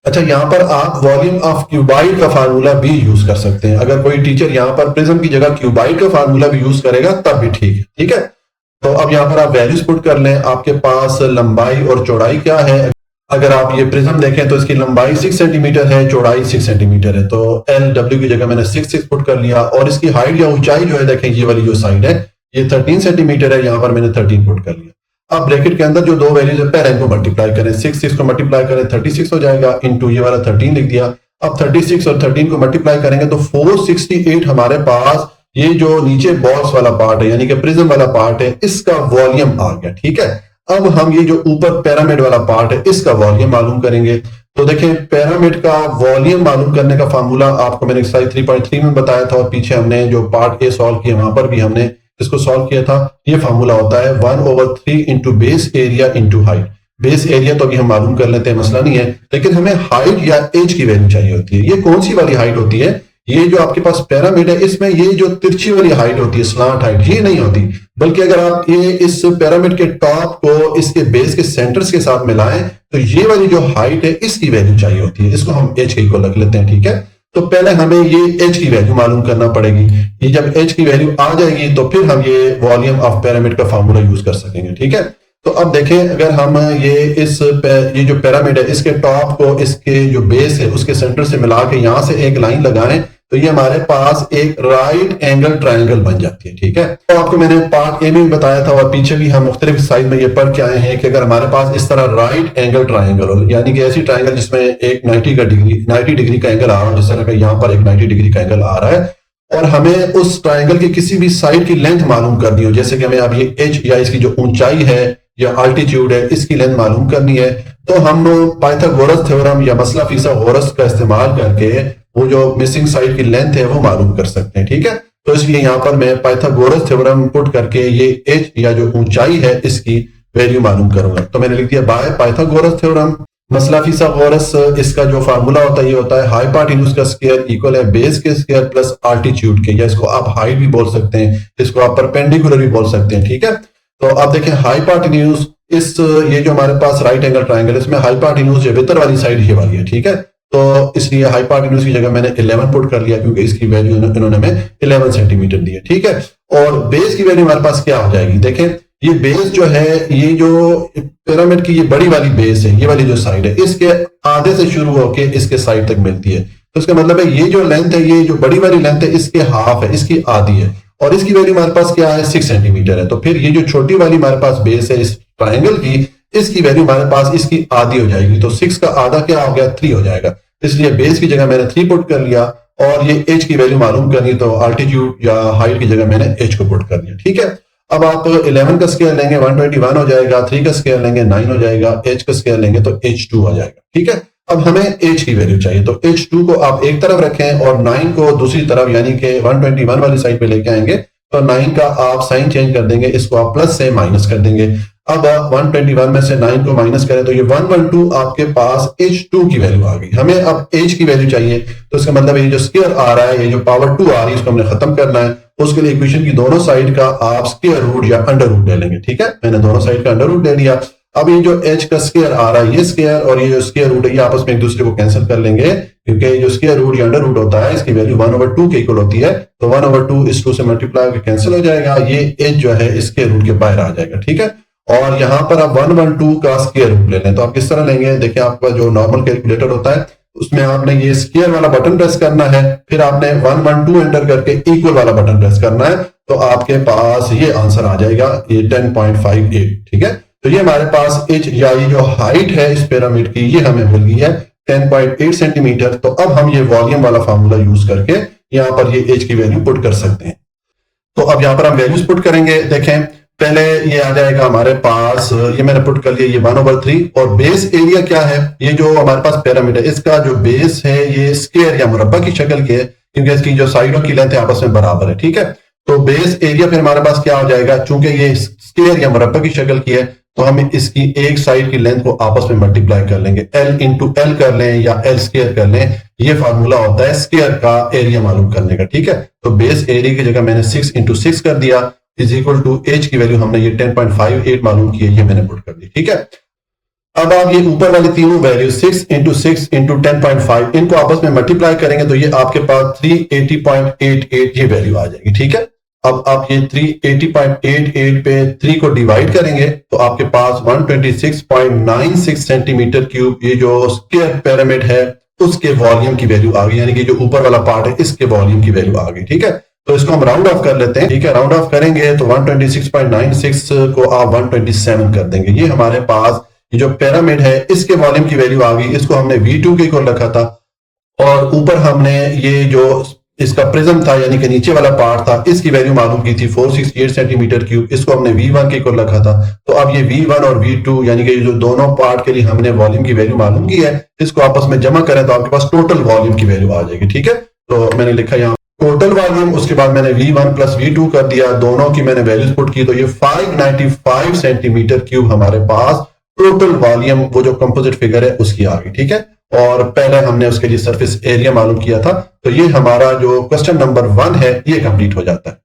अच्छा, यहाँ पर आप वॉल्यूम ऑफ क्यूबाइड का फार्मूला भी यूज कर सकते हैं। अगर कोई टीचर यहाँ पर प्रिज्म की जगह क्यूबाइड का फार्मूला भी यूज करेगा तब भी ठीक है, ठीक है। तो अब यहाँ पर आप वैल्यूज पुट कर लें, आपके पास लंबाई और चौड़ाई क्या है। अगर आप ये प्रिज्म देखें तो इसकी लंबाई 6 सेंटीमीटर है, चौड़ाई 6 सेंटीमीटर है, तो LW की जगह मैंने 6 पुट कर लिया, और इसकी हाइट या ऊंचाई जो है देखें, ये वाली जो साइड है ये 13 सेंटीमीटर है, यहाँ पर मैंने 13 पुट कर लिया। अब ब्रैकेट के अंदर जो दो वैल्यूज है पहले इनको मल्टीप्लाई करें, 6 को मल्टीप्लाई करें 36 हो जाएगा, इंटू ये वाला 13 लिख दिया। अब 36 और 13 को मल्टीप्लाई करेंगे तो 468 हमारे पास ये जो नीचे बॉक्स वाला पार्ट है, यानी कि प्रिज्म वाला पार्ट है, इसका वॉल्यूम आ गया, ठीक है। अब हम ये जो ऊपर पिरामिड वाला पार्ट है इसका वॉल्यूम मालूम करेंगे। तो देखें, पिरामिड का वॉल्यूम मालूम करने का फार्मूला आपको मैंने एक्सरसाइज 3.3 में बताया था, और पीछे हमने जो पार्ट ए सॉल्व किया वहां पर भी हमने इसको सॉल्व किया था। ये फार्मूला होता है 1/3 into base area into height. Base area तो अभी हम मालूम कर लेते हैं, मसला नहीं है, लेकिन हमें हाइट या एज की वैल्यू चाहिए होती है। ये कौन सी वाली हाइट होती है, ये जो आपके पास पिरामिड है इसमें ये जो तिरछी वाली हाइट होती है, स्लांट हाइट, ये नहीं होती, बल्कि अगर आप ये इस पिरामिड के टॉप को इसके बेस के सेंटर्स के साथ मिलाएं तो ये वाली जो हाइट है इसकी वैल्यू चाहिए होती है। इसको हम एच को रख लेते हैं, ठीक है। तो पहले हमें ये एच की वैल्यू मालूम करना पड़ेगी। ये जब एच की वैल्यू आ जाएगी तो फिर हम ये वॉल्यूम ऑफ पिरामिड का फार्मूला यूज कर सकेंगे, ठीक है। तो अब देखें, अगर हम ये जो पिरामिड है इसके टॉप को इसके जो बेस है उसके सेंटर से मिला के यहां से एक लाइन लगाएं तो ये हमारे पास एक राइट एंगल ट्रायंगल बन जाती है, ठीक है। तो आपको मैंने पार्ट ए में भी बताया था, और पीछे भी हम मुख्तलिफ साइड में ये पढ़ के आए हैं कि अगर हमारे पास इस तरह राइट एंगल ट्रायंगल हो, यानी कि ऐसी ट्रायंगल जिसमें एक 90 डिग्री का एंगल आ रहा है, जिस तरह का यहाँ पर एक 90 डिग्री का एंगल आ रहा है, और हमें उस ट्रायंगल की किसी भी साइड की लेंथ मालूम करनी हो, जैसे कि हमें अब ये एच या इसकी जो ऊंचाई है या अल्टीट्यूड है इसकी लेंथ मालूम करनी है, तो हम पाइथागोरस थ्योरम या मसला फिसागोरस का इस्तेमाल करके वो जो मिसिंग साइड की लेंथ है वो मालूम कर सकते हैं, ठीक है। तो इसलिए यहाँ पर मैं पाइथागोरस थ्योरम पुट करके ये एच या जो ऊंचाई है इसकी वैल्यू मालूम करूंगा। तो मैंने लिख दिया बाय पाइथागोरस थ्योरम। मसला फिसागोरस, इसका जो फार्मूला होता है ये होता है हाइपोटेन्यूज का स्क्वायर इक्वल है बेस के स्क्वायर प्लस अल्टीट्यूड के, या इसको आप हाइट भी बोल सकते हैं, इसको आप परपेंडिकुलर भी बोल सकते हैं, ठीक है। तो आप देखें हाइपोटेन्यूज, ये जो हमारे पास राइट एंगल ट्रायंगल है इसमें हाइपोटेन्यूज जो भीतर वाली साइड ये वाली है, ठीक है। तो इसलिए हाइपोटेन्यूज की जगह मैंने 11 पुट कर लिया, क्योंकि इसकी वैल्यू इन्होंने हमें 11 सेंटीमीटर दी है, ठीक है। और बेस की वैल्यू हमारे पास क्या हो जाएगी, देखें ये बेस जो है, ये जो पिरामिड की ये बड़ी वाली बेस है, ये वाली जो साइड है, इसके आधे से शुरू होकर इसके साइड तक मिलती है। तो इसका मतलब है ये जो लेंथ है, ये जो बड़ी वाली लेंथ है इसके हाफ है, इसकी आधी है, और इसकी वैल्यू हमारे पास क्या है 6 सेंटीमीटर है। तो फिर ये जो छोटी वाली हमारे पास बेस है इस ट्रायंगल की, इसकी वैल्यू हमारे पास इसकी आधी हो जाएगी। तो 6 का आधा क्या हो गया, 3 हो जाएगा। इसलिए बेस की जगह मैंने 3 पुट कर लिया, और ये एच की वैल्यू मालूम करनी तो अल्टीट्यूड या हाइट की जगह मैंने एच को पुट कर दिया, ठीक है। अब आप 11 का स्क्वायर लेंगे 121 हो जाएगा, 3 का स्क्वायर लेंगे 9 हो जाएगा, h का स्क्वायर लेंगे तो h2 आ जाएगा। ठीक है, अब हमें h की वैल्यू चाहिए, तो h2 को आप एक तरफ रखें और 9 को दूसरी तरफ यानी कि 121 वाली साइड पे लेके आएंगे, तो 9 का आप साइन चेंज कर देंगे, इसको आप प्लस से माइनस कर देंगे। अब आप 121 में से 9 को माइनस करें तो ये 112 आपके पास h2 की वैल्यू आ गई। हमें अब h की वैल्यू चाहिए, तो इसका मतलब ये जो स्क्वायर आ रहा है, ये जो पावर 2 आ रही है, इसको हमने खत्म करना है। उसके लिए इक्वेशन की दोनों साइड का आप स्क्वायर रूट या अंडर रूट ले लेंगे। ठीक है, मैंने दोनों साइड का अंडर रूट ले लिया। अब ये जो h का स्क्वायर आ रहा है, ये स्क्वायर और ये जो स्क्वायर रूट है, ये आपस में एक दूसरे को कैंसिल कर लेंगे, क्योंकि जो स्क्वायर रूट या अंडर रूट होता है इसकी वैल्यू 1/2 के इक्वल होती है, तो 1/2 इस 2 से मल्टीप्लाई होकर कैंसिल हो जाएगा, ये h जो है इसके रूट के बाहर आ जाएगा। ठीक है, और यहां पर आप 1/2 का स्क्वायर रूट ले लें, तो आप किस तरह लेंगे, देखिए आपका जो नॉर्मल कैलकुलेटर होता है उसमें आपने ये स्क्वायर वाला बटन प्रेस करना है, फिर आपने 112 एंटर करके इक्वल वाला बटन प्रेस करना है, तो आपके पास ये आंसर आ जाएगा, ये 10.58। ठीक है, तो ये हमारे पास h या ये जो हाइट है इस पिरामिड की, ये हमें मिल गई है 10.8 सेंटीमीटर। तो अब हम ये वॉल्यूम वाला फार्मूला यूज करके यहाँ पर ये h की वैल्यू पुट कर सकते हैं। तो अब यहाँ पर हम वैल्यूज पुट करेंगे। देखें, पहले ये आ जाएगा हमारे पास, ये मैंने पुट कर लिया, ये 1/3, और बेस एरिया क्या है, ये जो हमारे पास पिरामिड है इसका जो बेस है ये स्क्वायर या मुरब्बा की शक्ल की है, क्योंकि इसकी जो साइडों की लेंथ है आपस में बराबर है। ठीक है, तो बेस एरिया फिर हमारे पास क्या हो जाएगा, चूंकि ये स्क्वायर या मुरब्बा की शक्ल की है, तो हम इसकी एक साइड की लेंथ को आपस में मल्टीप्लाई कर लेंगे, L इंटू एल कर लें या L स्क्वायर कर लें, ये फार्मूला होता है स्क्वायर का एरिया मालूम करने का। ठीक है, तो बेस एरिया की जगह मैंने 6 इंटू 6 कर दिया, इज इक्वल टू h की वैल्यू हमने ये 10.58 मालूम की है, ये मैंने पुट कर दी। ठीक है, अब आप ये ऊपर वाली तीनों वैल्यू 6 इंटू 6 इंटू 10.5 इनको आपस में मल्टीप्लाई करेंगे तो ये आपके पास 380.88 ये वैल्यू आ जाएगी। ठीक है, अब आप ये 380.88 पे 3 को डिवाइड करेंगे तो आपके पास 126.96 सेंटीमीटर क्यूब ये जो स्क्वायर पिरामिड है उसके वॉल्यूम की वैल्यू आ गई, यानी कि जो ऊपर वाला पार्ट है इसके वॉल्यूम की वैल्यू आ गई। ठीक है, तो इसको हम राउंड ऑफ कर लेते हैं। ठीक है, राउंड ऑफ करेंगे तो 126.96 को आप 127 कर देंगे, ये हमारे पास ये जो पिरामिड है इसके वॉल्यूम की वैल्यू आ गई। इसको हमने V2 के इक्वल रखा था, और ऊपर हमने ये जो इसका प्रिज्म था यानी कि नीचे वाला पार्ट था, इसकी वैल्यू मालूम की थी 468 सेंटीमीटर क्यूब, इसको हमने V1 के इक्वल रखा था। तो अब ये V1 और V2 यानी कि जो दोनों पार्ट के लिए हमने वॉल्यूम की वैल्यू मालूम की है, इसको आपस में जमा करें तो आपके पास टोटल वॉल्यूम की वैल्यू आ जाएगी। ठीक है, तो मैंने लिखा यहाँ टोटल वॉल्यूम, उसके बाद मैंने V1 प्लस V2 कर दिया, दोनों की मैंने वैल्यूज पुट की, तो ये 595 सेंटीमीटर क्यूब हमारे पास टोटल वॉल्यूम वो जो कंपोजिट फिगर है उसकी आ गई। ठीक है, और पहले हमने उसके लिए सरफेस एरिया मालूम किया था, तो ये हमारा जो क्वेश्चन नंबर 1 है ये कंप्लीट हो जाता है।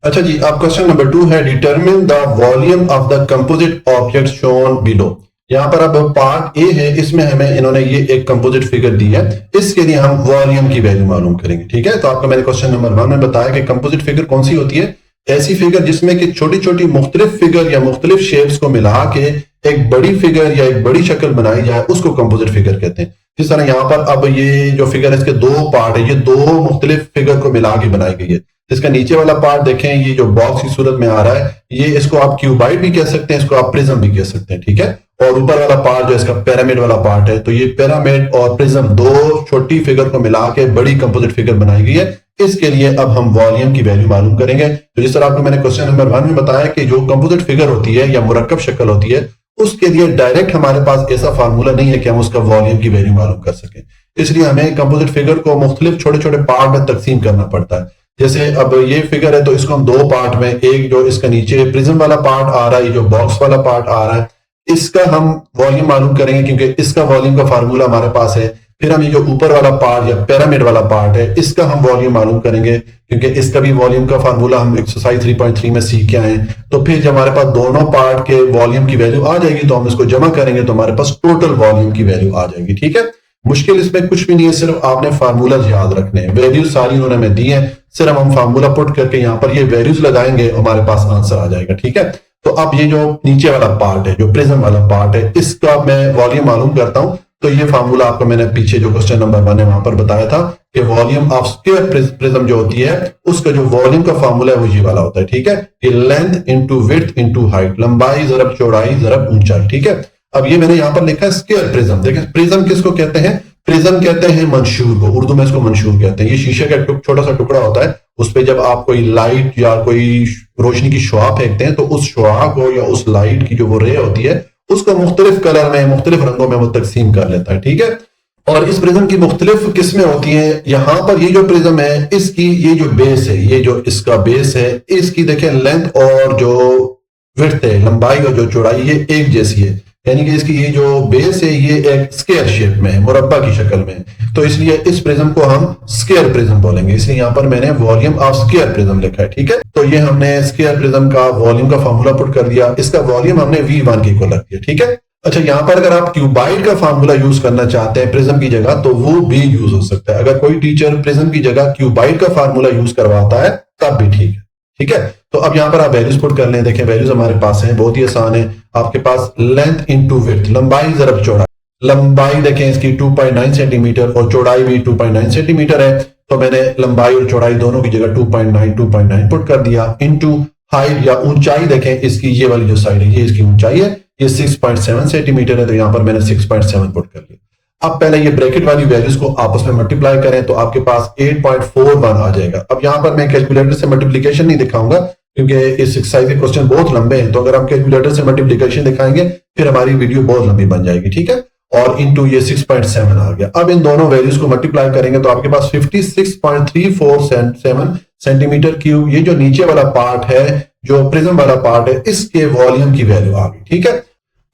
अच्छा जी, अब क्वेश्चन नंबर 2 है, determine the volume of the composite object shown below. यहाँ पर अब पार्ट ए है, इसमें हमें इन्होंने ये एक कंपोजिट फिगर दी है, इसके लिए हम वॉल्यूम की वैल्यू मालूम करेंगे। ठीक है, तो आपको मैंने क्वेश्चन नंबर 1 में बताया कि कंपोजिट फिगर कौन सी होती है, ऐसी फिगर जिसमें कि छोटी छोटी मुख्तलिफ फिगर या मुख्तलिफ शेप्स को मिला के एक बड़ी फिगर या एक बड़ी शक्ल बनाई जाए, उसको कंपोजिट फिगर कहते हैं। जिस तरह यहाँ पर अब ये जो फिगर है इसके 2 पार्ट है, ये 2 मुख्तलिफ फिगर को मिला के बनाई गई है। इसका नीचे वाला पार्ट देखें, ये जो बॉक्स की सूरत में आ रहा है, ये इसको आप क्यूबाइड भी कह सकते हैं, इसको आप प्रिज्म भी कह सकते हैं। ठीक है, और ऊपर वाला पार्ट जो इसका पिरामिड वाला पार्ट है, तो ये पिरामिड और प्रिज्म 2 छोटी फिगर को मिला के बड़ी कंपोजिट फिगर बनाई गई है। इसके लिए अब हम वॉल्यूम की वैल्यू मालूम करेंगे। तो जिस तरह आपको मैंने क्वेश्चन नंबर 1 में बताया कि जो कंपोजिट फिगर होती है या मुरक्कब शक्ल होती है, उसके लिए डायरेक्ट हमारे पास ऐसा फार्मूला नहीं है कि हम उसका वॉल्यूम की वैल्यू मालूम कर सकें, इसलिए हमें कंपोजिट फिगर को मुख्तलिफ छोटे छोटे पार्ट में तकसीम करना पड़ता है। जैसे अब ये फिगर है तो इसको हम 2 पार्ट में, एक जो इसका नीचे प्रिज्म वाला पार्ट आ रहा है, ये जो बॉक्स वाला पार्ट आ रहा है, इसका हम वॉल्यूम मालूम करेंगे क्योंकि इसका वॉल्यूम का फार्मूला हमारे पास है। फिर हम ये जो ऊपर वाला पार्ट या पिरामिड वाला पार्ट है, इसका हम वॉल्यूम मालूम करेंगे क्योंकि इसका भी वॉल्यूम का फार्मूला हम एक्सरसाइज 3.3 में सीख के आए। तो फिर जब हमारे पास दोनों पार्ट के वॉल्यूम की वैल्यू आ जाएगी तो हम इसको जमा करेंगे तो हमारे पास टोटल वॉल्यूम की वैल्यू आ जाएगी। ठीक है, मुश्किल इसमें कुछ भी नहीं है, सिर्फ आपने फार्मूला याद रखने हैं। वैल्यूज सारी उन्होंने हमें दी है, सिर्फ हम फार्मूला पुट करके यहाँ पर ये वैल्यूज लगाएंगे, हमारे पास आंसर आ जाएगा। ठीक है, तो अब ये जो नीचे वाला पार्ट है, जो प्रिज्म वाला पार्ट है, इसका मैं वॉल्यूम मालूम करता हूं। तो ये फार्मूला आपको मैंने पीछे जो क्वेश्चन नंबर 1 है वहां पर बताया था कि वॉल्यूम ऑफ स्क्वायर प्रिज्म जो होती है उसका जो वॉल्यूम का फार्मूला है वो ये वाला होता है। ठीक है, ये length into width into height, लंबाई जरब चौड़ाई जरब ऊंचाई। ठीक है, अब ये मैंने यहाँ पर लिखा है स्क्वायर प्रिज्म। देखिए प्रिज्म किसको कहते हैं, प्रिज्म कहते हैं मंशूर को, उर्दू में इसको मंशूर कहते हैं। ये शीशे का छोटा सा टुकड़ा होता है, उस पर जब आप कोई लाइट या कोई रोशनी की शुआ फेंकते हैं तो उस शुआ को या उस लाइट की जो वो रे होती है उसको मुख्तलिफ कलर में मुख्तलिफ रंगों में वो तकसीम कर लेता है। ठीक है, और इस प्रिज्म की मुख्तलिफ किस्में होती हैं। यहां पर ये जो प्रिज्म है इसकी ये जो बेस है, ये जो इसका बेस है, इसकी देखें लेंथ और जो विड्थ है, लंबाई और जो चौड़ाई, ये एक जैसी है। यानी कि इसकी ये जो बेस है ये एक स्क्वायर शेप में है, मुरब्बा की शक्ल में। तो इसलिए इस प्रिज्म को हम स्क्वायर प्रिज्म बोलेंगे, इसलिए यहां पर मैंने वॉल्यूम ऑफ स्क्वायर प्रिज्म लिखा है। ठीक है, तो ये हमने स्क्वायर प्रिज्म का वॉल्यूम का फार्मूला पुट कर दिया, इसका वॉल्यूम हमने V1 के इक्वल रख दिया। ठीक है, अच्छा यहां पर अगर आप क्यूबाइड का फार्मूला यूज करना चाहते हैं प्रिज्म की जगह तो वो भी यूज हो सकता है। अगर कोई टीचर प्रिज्म की जगह क्यूबाइड का फार्मूला यूज करवाता है तब भी ठीक है। ठीक है, तो अब यहां पर आप वैल्यूज पुट कर लें। देखें वैल्यूज हमारे पास हैं, बहुत ही आसान है। आपके पास लेंथ इंटू विड्थ, लंबाई ज़रब चौड़ाई। लंबाई देखें इसकी 2.9 सेंटीमीटर और चौड़ाई भी 2.9 सेंटीमीटर है। तो मैंने लंबाई और चौड़ाई दोनों की जगह 2.9 पुट कर दिया। इंटू हाइट या ऊंचाई देखें इसकी, ये वाली जो साइड है ये इसकी ऊंचाई है, ये 6.7 सेंटीमीटर है, तो यहां पर मैंने 6.7 पुट कर लिया। अब पहले ये ब्रैकेट वाली वैल्यूज को आपस में मल्टीप्लाई करें तो आपके पास 8.41 आ जाएगा। अब यहां पर मैं कैलकुलेटर से मल्टीप्लिकेशन नहीं दिखाऊंगा क्योंकि इस एक्सरसाइज के क्वेश्चन बहुत लंबे हैं, तो अगर हम कैलकुलेटर से मल्टीप्लिकेशन दिखाएंगे फिर हमारी वीडियो बहुत लंबी बन जाएगी। ठीक है, और इंटू ये 6.7 आ गया। अब इन दोनों वैल्यूज को मल्टीप्लाई करेंगे तो आपके पास 56.347 सेंटीमीटर क्यूब, ये जो नीचे वाला पार्ट है, जो प्रिज्म वाला पार्ट है, इसके वॉल्यूम की वैल्यू आ गई। ठीक है,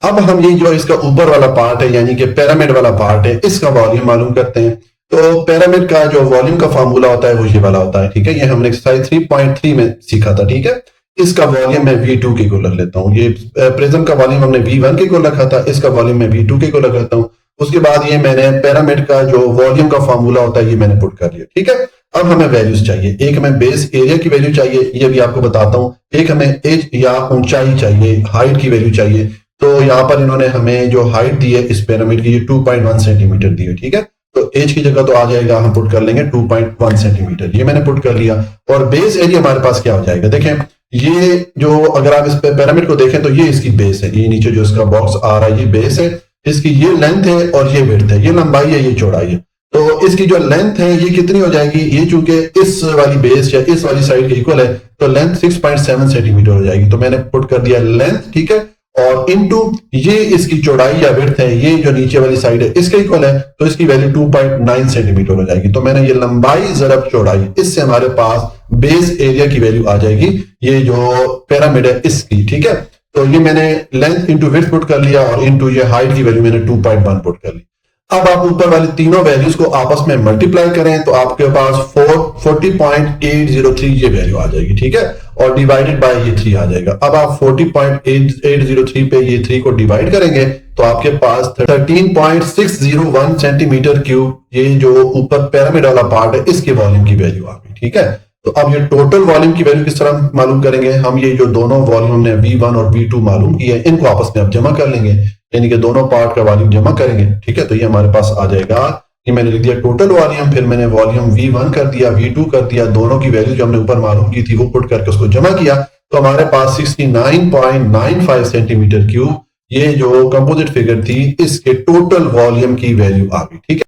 अब हम ये जो इसका ऊपर वाला पार्ट है यानी कि पिरामिड वाला पार्ट है, इसका वॉल्यूम मालूम करते हैं। तो पिरामिड का जो वॉल्यूम का फार्मूला होता है वो ये वाला होता है। ठीक है, ये हमने एक्सरसाइज 3.3 में सीखा था। ठीक है, इसका वॉल्यूम मैं V2 के इक्वल रख लेता हूँ। ये प्रिज्म का वॉल्यूम हमने V1 के इक्वल रखा था, इसका वॉल्यूम मैं V2 के इक्वल रख लेता हूँ। उसके बाद ये मैंने पिरामिड का जो वॉल्यूम का फार्मूला होता है ये मैंने पुट कर लिया। ठीक है, अब हमें वैल्यूज चाहिए। एक हमें बेस एरिया की वैल्यू चाहिए, ये भी आपको बताता हूँ। एक हमें एज या ऊंचाई चाहिए, हाइट की वैल्यू चाहिए। तो यहाँ पर इन्होंने हमें जो हाइट दी है इस पिरामिड की, ये 2.1 सेंटीमीटर दी है। ठीक है, तो एज की जगह तो आ जाएगा, हम पुट कर लेंगे 2.1 सेंटीमीटर, ये मैंने पुट कर लिया। और बेस एरिया हमारे पास क्या हो जाएगा, देखें ये जो अगर आप इस पिरामिड को देखें तो ये इसकी बेस है, ये नीचे जो इसका बॉक्स आ रहा है ये बेस है, इसकी ये लेंथ है और ये विड्थ है, ये लंबाई है, ये चौड़ाई है। तो इसकी जो लेंथ है ये कितनी हो जाएगी, ये चूंकि इस वाली बेस या इस वाली साइड के इक्वल है तो लेंथ 6.7 सेंटीमीटर हो जाएगी। तो मैंने पुट कर दिया लेंथ। ठीक है, और इनटू ये इसकी चौड़ाई या विड्थ है, ये जो नीचे वाली साइड है इसके इक्वल है, तो इसकी वैल्यू 2.9 सेंटीमीटर हो जाएगी। तो मैंने ये लंबाई ज़रब चौड़ाई, इससे हमारे पास बेस एरिया की वैल्यू आ जाएगी, ये जो पिरामिड है इसकी। ठीक है, तो ये मैंने लेंथ इंटू विड्थ पुट कर लिया और इंटू ये हाइट की वैल्यू मैंने 2.1 पुट कर ली। अब आप ऊपर वाली तीनों वैल्यूज को आपस में मल्टीप्लाई करें तो आपके पास 40.803 ये वैल्यू आ जाएगी। ठीक है, और डिवाइडेड बाय ये 3 आ जाएगा। अब आप 40.803 पे ये 3 को डिवाइड करेंगे तो आपके पास 13.601 सेंटीमीटर क्यूब, ये जो ऊपर पिरामिड वाला पार्ट है इसके वॉल्यूम की वैल्यू आ गई। ठीक है, तो अब ये टोटल वॉल्यूम की वैल्यू किस तरह मालूम करेंगे, हम ये जो दोनों वॉल्यूम हमने V1 और V2 मालूम किए हैं इनको आपस में अब जमा कर लेंगे, यानी कि दोनों पार्ट का वॉल्यूम जमा करेंगे। ठीक है, तो ये हमारे पास आ जाएगा, ये मैंने लिख दिया टोटल वॉल्यूम, फिर मैंने वॉल्यूम V1 कर दिया, V2 कर दिया, दोनों की वैल्यू जो हमने ऊपर मालूम की थी वो पुट करके उसको जमा किया तो हमारे पास 69.95 सेंटीमीटर क्यूब, ये जो कंपोजिट फिगर थी इसके टोटल वॉल्यूम की वैल्यू आ गई। ठीक है,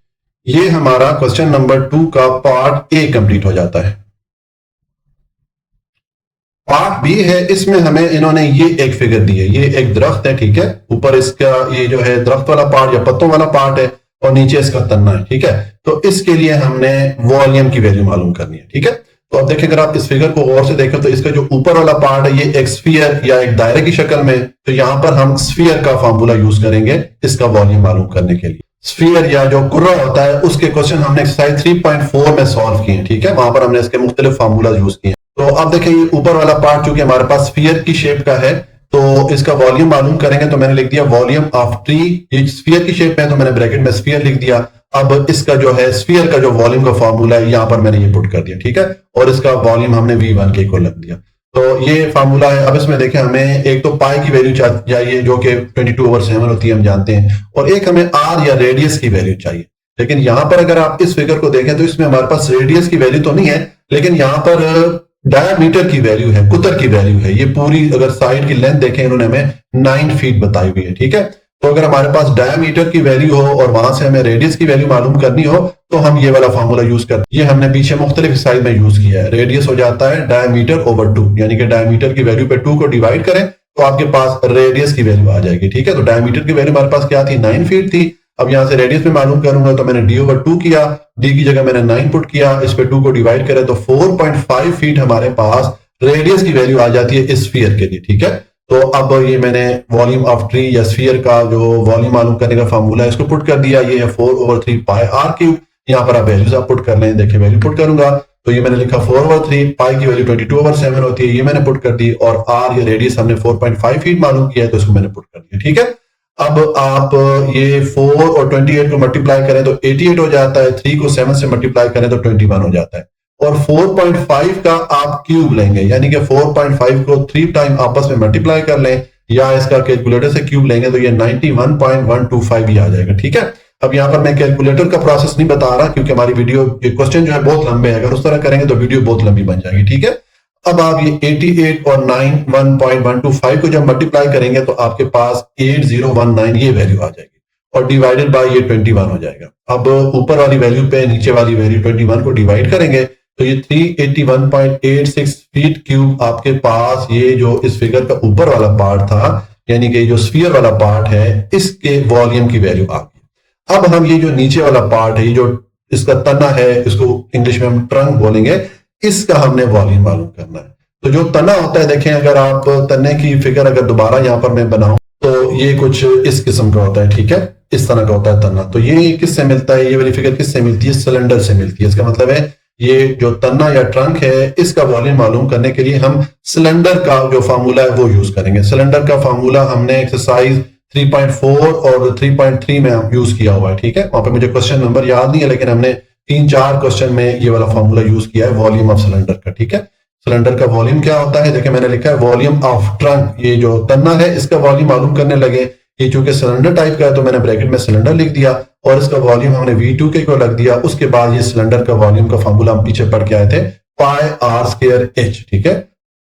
ये हमारा क्वेश्चन नंबर 2 का पार्ट ए कंप्लीट हो जाता है। पार्ट बी है, इसमें हमें इन्होंने ये एक फिगर दी है, ये एक दरख्त है। ठीक है, ऊपर इसका ये जो है दरख्त वाला पार्ट या पत्तों वाला पार्ट है और नीचे इसका तन्ना है। ठीक है, तो इसके लिए हमने वॉल्यूम की वैल्यू मालूम करनी है। ठीक है, तो अब देखें अगर आप इस फिगर को गौर से देखें तो इसका जो ऊपर वाला पार्ट है ये एक स्फीयर या एक दायरे की शक्ल में, तो यहां पर हम स्फीयर का फार्मूला यूज करेंगे इसका वॉल्यूम मालूम करने के लिए। स्फीयर या जो कुर्रा होता है उसके क्वेश्चन हमने एक्सरसाइज 3.4 में सॉल्व किए। ठीक है, वहां पर हमने इसके मुख्तलिफ फार्मूला यूज किए। तो अब देखें ये ऊपर वाला पार्ट चूंकि हमारे पास स्फीयर की शेप का है तो इसका वॉल्यूम मालूम करेंगे, तो मैंने लिख दिया वॉल्यूम ऑफ ट्री, ये स्फीयर की शेप में है तो मैंने ब्रैकेट में स्फीयर लिख दिया। अब इसका जो है स्फीयर का जो वॉल्यूम का फार्मूला है यहां पर मैंने ये पुट कर दिया। ठीक है, और इसका वॉल्यूम हमने V1 के इक्वल रख दिया। तो ये फार्मूला है। अब इसमें देखें हमें एक तो पाई की वैल्यू चाहिए जो कि 22/7 होती है, हम जानते हैं, और एक हमें आर या रेडियस की वैल्यू चाहिए। लेकिन यहां पर अगर आप इस फिगर को देखें तो इसमें हमारे पास रेडियस की वैल्यू तो नहीं है, लेकिन यहां पर डायमीटर की वैल्यू है, कुतर की वैल्यू है। ये पूरी अगर साइड की लेंथ देखें इन्होंने हमें 9 फीट बताई हुई है। ठीक है, तो अगर हमारे पास डायमीटर की वैल्यू हो और वहां से हमें रेडियस की वैल्यू मालूम करनी हो तो हम ये वाला फॉर्मूला यूज करते हैं। ये हमने पीछे मुख्तलिफ साइज में यूज किया है। रेडियस हो जाता है डायमीटर ओवर 2, यानी कि डायमीटर की वैल्यू पे 2 को डिवाइड करें तो आपके पास रेडियस की वैल्यू आ जाएगी। ठीक है, तो डायमीटर की वैल्यू हमारे पास क्या थी, 9 फीट थी। अब यहां से रेडियस में मालूम करूंगा तो मैंने डी ओवर 2 किया, डी की जगह मैंने 9 पुट किया, इस पे 2 को डिवाइड करें तो 4.5 फीट हमारे पास रेडियस की वैल्यू आ जाती है इस स्फीयर के लिए। ठीक है, तो अब ये मैंने वॉल्यूम ऑफ ट्री या स्फीयर का जो वॉल्यूम मालूम करने का फार्मूला है इसको पुट कर दिया। ये है 4/3 पाई आर क्यूब। यहाँ पर आप वैल्यूज आप पुट कर लें। देखिए वैल्यू पुट करूंगा तो ये मैंने लिखा 4/3, पाई की वैल्यू 22/7 होती है, ये मैंने पुट कर दी। और आर ये रेडियस हमने 4.5 फीट मालूम किया है तो इसको मैंने पुट कर दिया। ठीक है, अब आप ये 4 और 28 को मल्टीप्लाई करें तो 88 हो जाता है, 3 को 7 से मल्टीप्लाई करें तो 21 हो जाता है। और 4.5 का आप क्यूब लेंगे, यानी कि 4.5 को 3 टाइम आपस में मल्टीप्लाई कर लें या इसका कैलकुलेटर से क्यूब लेंगे तो ये 91.125 ही आ जाएगा। ठीक है, अब यहाँ पर मैं कैलकुलेटर का प्रोसेस नहीं बता रहा क्योंकि हमारी वीडियो ये क्वेश्चन जो है बहुत लंबे हैं, अगर उस तरह करेंगे तो वीडियो बहुत लंबी बन जाएगी। ठीक है, अब आप ये 88 और 91.125 को जब मल्टीप्लाई करेंगे तो आपके पास 8019 ये वैल्यू आ जाएगी और डिवाइडेड बाय ये 21 हो जाएगा। अब ऊपर वाली वैल्यू पे नीचे वाली वैल्यू 21 को डिवाइड करेंगे तो ये 381.86 फीट क्यूब आपके पास ये जो इस फिगर का ऊपर वाला पार्ट था, यानी कि जो स्फीयर वाला पार्ट है, इसके वॉल्यूम की वैल्यू आ गई। अब हम ये जो नीचे वाला पार्ट है, ये जो इसका तना है, इसको इंग्लिश में हम ट्रंक बोलेंगे, इसका हमने वॉल्यूम मालूम करना है। तो जो तना होता है, देखें अगर आप तने की फिगर अगर दोबारा यहां पर मैं बनाऊं तो ये कुछ इस किस्म का होता है। ठीक है, इस तरह का होता है तना। तो ये किससे मिलता है, ये वाली फिगर किससे मिलती है, सिलेंडर से मिलती है। इसका मतलब है ये जो तना या ट्रंक है, इसका वॉल्यूम मालूम करने के लिए हम सिलेंडर का जो फार्मूला है वो यूज करेंगे। सिलेंडर का फार्मूला हमने एक्सरसाइज 3.4 और 3.3 में यूज किया हुआ है। ठीक है, वहां पे मुझे क्वेश्चन नंबर याद नहीं है, लेकिन हमने 3-4 क्वेश्चन में ये वाला फार्मूला यूज किया है वॉल्यूम ऑफ सिलेंडर का। ठीक है, सिलेंडर का वॉल्यूम क्या होता है, देखिए मैंने लिखा है वॉल्यूम ऑफ ट्रंक। ये जो तना है इसका वॉल्यूम मालूम करने लगे, ये चूंकि सिलेंडर टाइप का है तो मैंने ब्रैकेट में सिलेंडर लिख दिया और इसका वॉल्यूम हमने V2 के को लग दिया। उसके बाद ये सिलेंडर का वॉल्यूम का फार्मूला हम पीछे पढ़ के आए थे, पाई आर स्क्वायर एच। ठीक है,